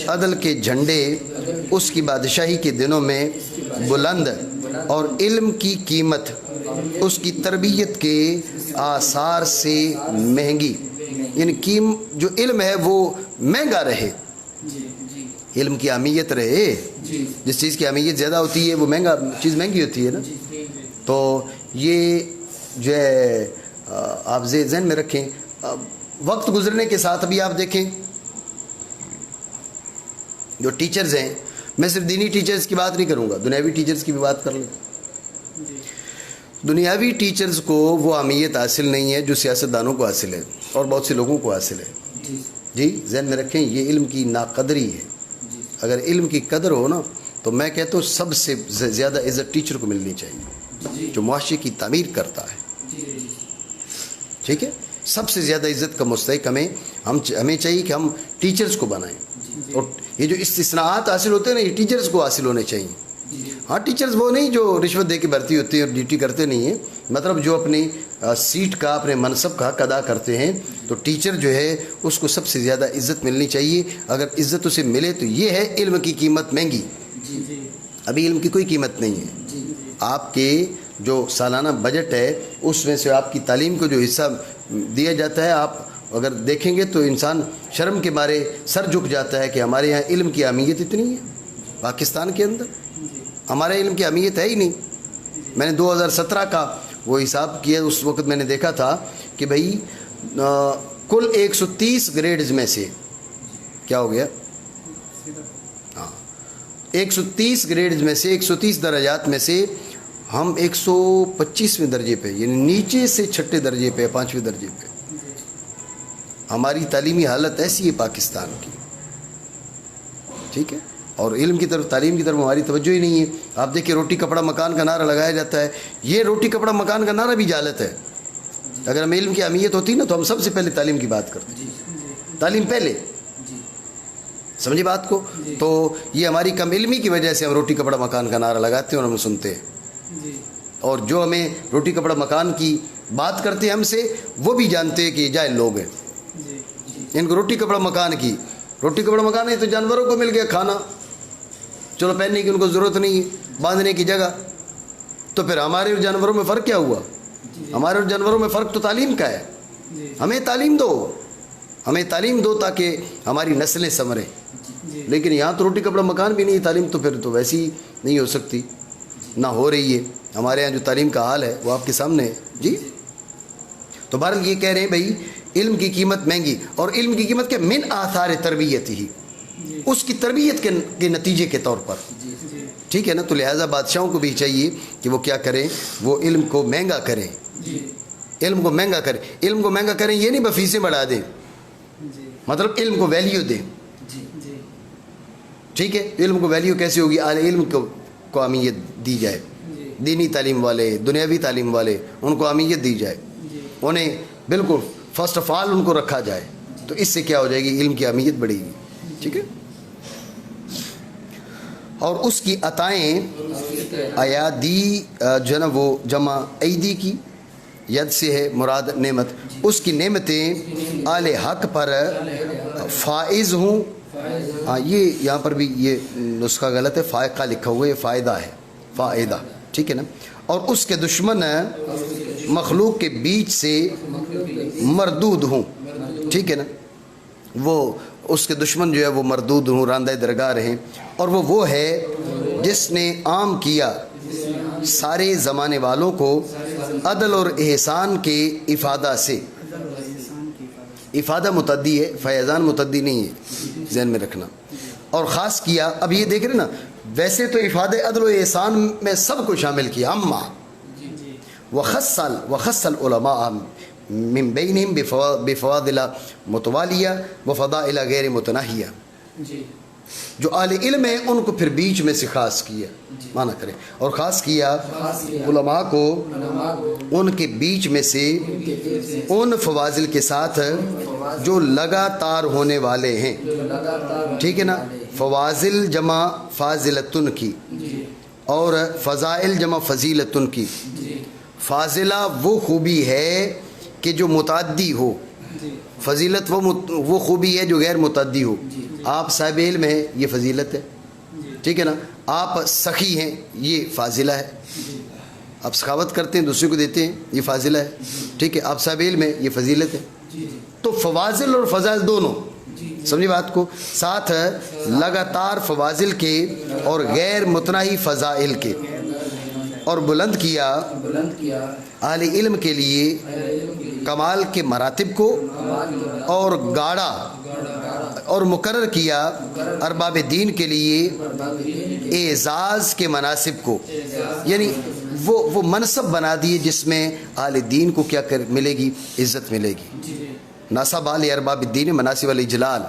عدل کے جھنڈے اس کی بادشاہی کے دنوں میں بلند، اور علم کی قیمت اس کی تربیت کے آثار سے مہنگی. یعنی جو علم ہے وہ مہنگا رہے، علم کی اہمیت رہے. جس چیز کی اہمیت زیادہ ہوتی ہے وہ چیز مہنگی ہوتی ہے نا. تو یہ جو ہے آپ ذہن میں رکھیں. وقت گزرنے کے ساتھ ابھی آپ دیکھیں جو ٹیچرز ہیں، میں صرف دینی ٹیچرز کی بات نہیں کروں گا، دنیاوی ٹیچرز کی بھی بات کر لیں. دنیاوی ٹیچرز کو وہ اہمیت حاصل نہیں ہے جو سیاستدانوں کو حاصل ہے اور بہت سے لوگوں کو حاصل ہے. جی ذہن میں رکھیں، یہ علم کی ناقدری ہے. اگر علم کی قدر ہو نا تو میں کہتا ہوں سب سے زیادہ عزت ٹیچر کو ملنی چاہیے جو معاشرے کی تعمیر کرتا ہے. ٹھیک ہے، سب سے زیادہ عزت کا مستحق ہمیں چاہیے کہ ہم ٹیچرز کو بنائیں. اور یہ جو استثناءات حاصل ہوتے ہیں نا، یہ ٹیچرز کو حاصل ہونے چاہیے. ہاں، ٹیچرز وہ نہیں جو رشوت دے کے بھرتی ہوتے ہیں اور ڈیوٹی کرتے نہیں ہیں، مطلب جو اپنی سیٹ کا، اپنے منصب کا حق ادا کرتے ہیں. تو ٹیچر جو ہے اس کو سب سے زیادہ عزت ملنی چاہیے. اگر عزت اسے ملے تو یہ ہے علم کی قیمت مہنگی. ابھی علم کی کوئی قیمت نہیں ہے. آپ کے جو سالانہ بجٹ ہے اس میں سے آپ کی تعلیم کو جو حصہ دیا جاتا ہے، آپ اگر دیکھیں گے تو انسان شرم کے مارے سر جھک جاتا ہے کہ ہمارے یہاں علم کی اہمیت اتنی ہے. پاکستان کے اندر ہمارے علم کی اہمیت ہے ہی نہیں. میں نے 2017 کا وہ حساب کیا، اس وقت میں نے دیکھا تھا کہ بھئی کل 130 گریڈز میں سے کیا ہو گیا، 130 گریڈز میں سے 130 درجات میں سے ہم 125ویں درجے پہ، یعنی نیچے سے 6 درجے پہ، 5ویں درجے پہ. ہماری تعلیمی حالت ایسی ہے پاکستان کی. ٹھیک ہے، اور علم کی طرف، تعلیم کی طرف ہماری توجہ ہی نہیں ہے. آپ دیکھیں روٹی کپڑا مکان کا نعرہ لگایا جاتا ہے. یہ روٹی کپڑا مکان کا نعرہ بھی جہالت ہے. اگر ہمیں علم کی اہمیت ہوتی نا تو ہم سب سے پہلے تعلیم کی بات کرتے. تعلیم پہلے، سمجھے بات کو. تو یہ ہماری کم علمی کی وجہ سے ہم روٹی کپڑا مکان کا نعرہ لگاتے ہیں اور ہم سنتے ہیں. اور جو ہمیں روٹی کپڑا مکان کی بات کرتے ہیں ہم سے، وہ بھی جانتے ہیں کہ یہ جاہل لوگ ہیں. ان کو روٹی کپڑا مکان ہے تو جانوروں کو مل گیا کھانا، چلو پہننے کی ان کو ضرورت نہیں ہے، باندھنے کی جگہ. تو پھر ہمارے اور جانوروں میں فرق کیا ہوا؟ ہمارے اور جانوروں میں فرق تو تعلیم کا ہے. ہمیں تعلیم دو تاکہ ہماری نسلیں سنوریں. لیکن یہاں تو روٹی کپڑا مکان بھی نہیں، تعلیم تو پھر تو ویسی نہیں ہو سکتی، نہ ہو رہی ہے. ہمارے یہاں جو تعلیم کا حال ہے وہ آپ کے سامنے ہے. جی تو بہرحال یہ کہہ رہے ہیں بھائی علم کی قیمت مہنگی. اور علم کی قیمت کیا؟ من آثار تربیت ہی، اس کی تربیت کے نتیجے کے طور پر. ٹھیک ہے نا. تو لہٰذا بادشاہوں کو بھی چاہیے کہ وہ کیا کریں، وہ علم کو مہنگا کریں. علم کو مہنگا کریں. علم کو مہنگا کریں یہ نہیں فیسیں بڑھا دیں، مطلب علم کو ویلیو دیں. ٹھیک ہے. علم کو ویلیو کیسے ہوگی؟ اعلی علم کو اہمیت دی جائے. دینی تعلیم والے، دنیاوی تعلیم والے، ان کو اہمیت دی جائے. انہیں بالکل فرسٹ آف آل ان کو رکھا جائے. تو اس سے کیا ہو جائے گی؟ علم کی اہمیت بڑھے گی. ٹھیک ہے. اور اس کی عطائیں، ایادی جو ہے نا وہ جمع ایدی کی، ید سے ہے مراد نعمت. اس کی نعمتیں اہل حق پر فائز ہوں. ہاں یہ یہاں پر بھی یہ نسخہ غلط ہے، فائقہ لکھا ہوا ہے، فائدہ ہے، فائدہ. ٹھیک ہے نا. اور اس کے دشمن مخلوق کے بیچ سے مردود ہوں. ٹھیک ہے نا. وہ اس کے دشمن جو ہے وہ مردود ہوں، راندہ درگاہ رہیں. اور وہ ہے جس نے عام کیا سارے زمانے والوں کو عدل اور احسان کے افادہ سے. افادہ متعدی ہے، فیضان متعدی نہیں ہے، ذہن میں رکھنا. اور خاص کیا، اب یہ دیکھ رہے نا ویسے تو افاد عدل و احسان میں سب کو شامل کیا، اما وخص العلماء من بینہم بفواضل متوالیہ وفضائل غیر متناہیہ، جو اہل علم ہیں ان کو پھر بیچ میں سے خاص کیا، مانا کرے، اور خاص کیا علماء کو ان کے بیچ میں سے ان فواضل کے ساتھ جو لگاتار ہونے والے ہیں، ٹھیک ہے نا، فواضل جمع فاضلتن کی اور فضائل جمع فضیلتن کی۔ فاضلہ وہ خوبی ہے کہ جو متعدی ہو، فضیلت وہ خوبی ہے جو غیر متعدی ہو۔ آپ صاحب علم ہیں، یہ فضیلت ہے، ٹھیک ہے نا، آپ سخی ہیں، یہ فاضلہ ہے، آپ سخاوت کرتے ہیں دوسرے کو دیتے ہیں، یہ فاضلہ ہے، ٹھیک ہے، آپ صاحب علم ہیں، یہ فضیلت ہے۔ تو فواضل اور فضائل دونوں، سمجھے بات کو، ساتھ لگاتار فواضل کے اور غیر متناہی فضائل کے، اور بلند کیا اہل علم کے لیے کمال کے مراتب کو، اور گاڑا اور مقرر کیا ارباب دین کے لیے اعزاز کے مناصب کو، یعنی وہ منصب بنا دیے جس میں اہل دین کو کیا ملے گی، عزت ملے گی۔ ناصب علی ارباب الدین مناسب الاجلال،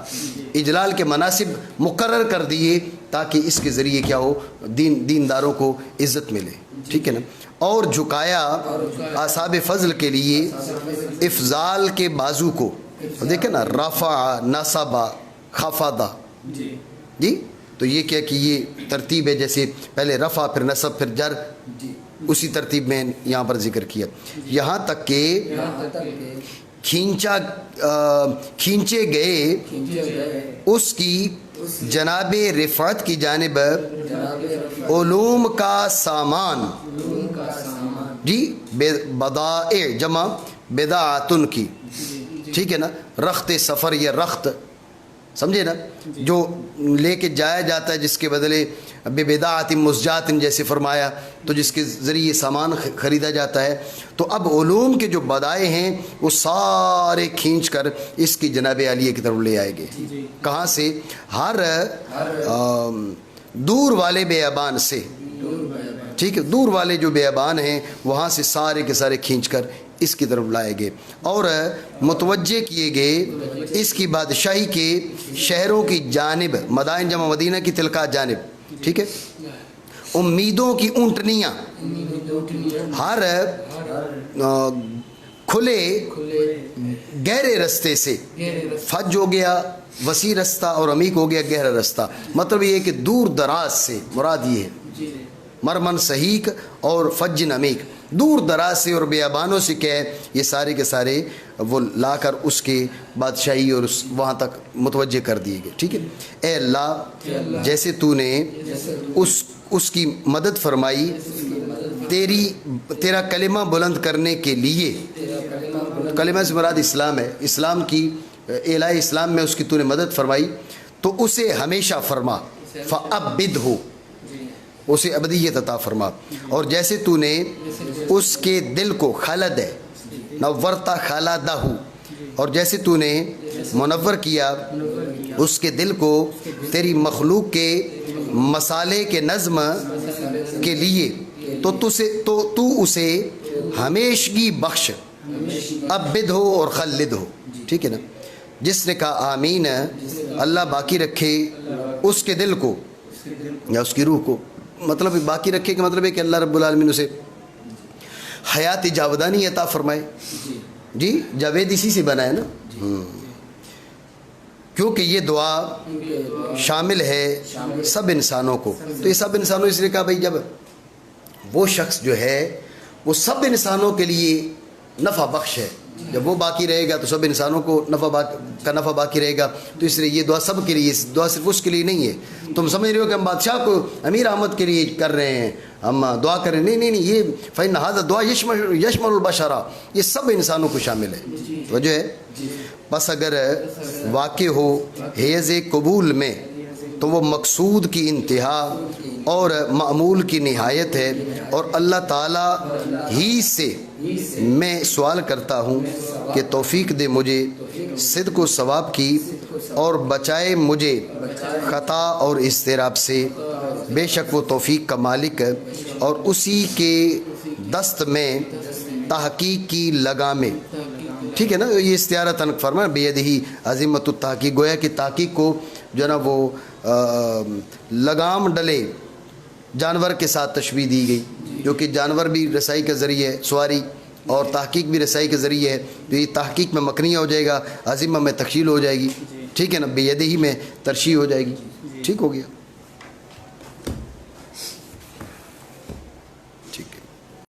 اجلال کے مناسب مقرر کر دیے تاکہ اس کے ذریعے کیا ہو، دینداروں کو عزت ملے، ٹھیک ہے نا، اور جھکایا اصحاب فضل کے لیے افضال کے بازو کو، دیکھیں نا، رفع نصب خفض، جی تو یہ کیا کہ یہ ترتیب ہے، جیسے پہلے رفع پھر نصب پھر جر، اسی ترتیب میں یہاں پر ذکر کیا، یہاں تک کہ کھینچے گئے اس کی جناب رفعت کی جانب علوم کا سامان، جی بدائع جمع بدعاتن کی، ٹھیک ہے نا، رخت سفر یا رخت، سمجھے نا، جو لے کے جایا جاتا ہے جس کے بدلے ببدعات مزجات جیسے فرمایا، تو جس کے ذریعے سامان خریدا جاتا ہے۔ تو اب علوم کے جو بدائع ہیں وہ سارے کھینچ کر اس کی جناب عالیہ کی طرف لے آئے گے، کہاں سے، ہر دور والے بیابان سے، ٹھیک ہے، دور والے جو بیابان ہیں وہاں سے سارے کے سارے کھینچ کر اس کی طرف لائے گئے، اور متوجہ کیے گئے اس کی بادشاہی کے شہروں کی جانب، مدائن جمع مدینہ کی تلکا جانب، ٹھیک ہے، امیدوں کی اونٹنیاں، ہر کھلے گہرے رستے سے، فج ہو گیا وسیع رستہ اور عمیق ہو گیا گہرا رستہ، مطلب یہ ہے کہ دور دراز سے مراد یہ ہے، مرمن صحیح اور فجن عمیق، دور دراز سے اور بیابانوں سے کیا ہے، یہ سارے کے سارے وہ لا کر اس کے بادشاہی اور وہاں تک متوجہ کر دیے گئے، ٹھیک ہے۔ اے اللہ، جیسے تو نے اس کی مدد فرمائی تیرا کلمہ بلند کرنے کے لیے، کلمہ سے مراد اسلام ہے، اسلام کی اعلاء اسلام میں اس کی تو نے مدد فرمائی، تو اسے ہمیشہ فرما، فَأَبِّدْهُ، اسے ابدیت عطا فرما، اور جیسے تو نے اس کے دل کو خلد ہے، نورتا خلدہ، اور جیسے تو نے منور کیا اس کے دل کو تیری مخلوق کے مسالے کے نظم کے لیے، تو اسے ہمیشگی بخش، ابد ہو اور خلد ہو، ٹھیک ہے نا۔ جس نے کہا آمین، اللہ باقی رکھے اس کے دل کو یا اس کی روح کو، مطلب باقی رکھے کہ مطلب ہے کہ اللہ رب العالمین اسے حیات جاودانی عطا فرمائے، جی جاوید اسی سے بنا ہے نا، کیونکہ یہ دعا شامل ہے سب انسانوں کو، تو یہ سب انسانوں اس لیے کہا بھائی جب وہ شخص جو ہے وہ سب انسانوں کے لیے نفع بخش ہے، جب وہ باقی رہے گا تو سب انسانوں کو نفع باقی رہے گا، تو اس لیے یہ دعا سب کے لیے، دعا صرف اس کے لیے نہیں ہے۔ تم سمجھ رہے ہو کہ ہم بادشاہ کو، امیر احمد کے لیے کر رہے ہیں، ہم دعا کر رہے ہیں، نہیں، یہ فإن هذا دعا یشمل البشر، یہ سب انسانوں کو شامل ہے، وجہ ہے۔ بس اگر واقع ہو حیض قبول میں تو وہ مقصود کی انتہا اور معمول کی نہایت ہے، اور اللہ تعالی ہی سے میں سوال کرتا ہوں کہ توفیق دے مجھے صدق و ثواب کی، اور بچائے مجھے خطا اور اضطراب سے، بے شک وہ توفیق کا مالک ہے اور اسی کے دست میں تحقیق کی لگامیں. ٹھیک ہے نا, یہ استعارہ تنک فرمایا بیدہی عظیمت التحقیق, گویا کہ تحقیق کو جو ہے نا وہ لگام ڈلے جانور کے ساتھ تشبیہ دی گئی, جو کہ جانور بھی رسائی کا ذریعہ ہے سواری, اور تحقیق بھی رسائی کا ذریعہ ہے. تو یہ تحقیق میں مکنیہ ہو جائے گا, عظیمہ میں تکشیل ہو جائے گی. ٹھیک ہے نا, بیدہی میں ترشیح ہو جائے گی. ٹھیک ہو گیا.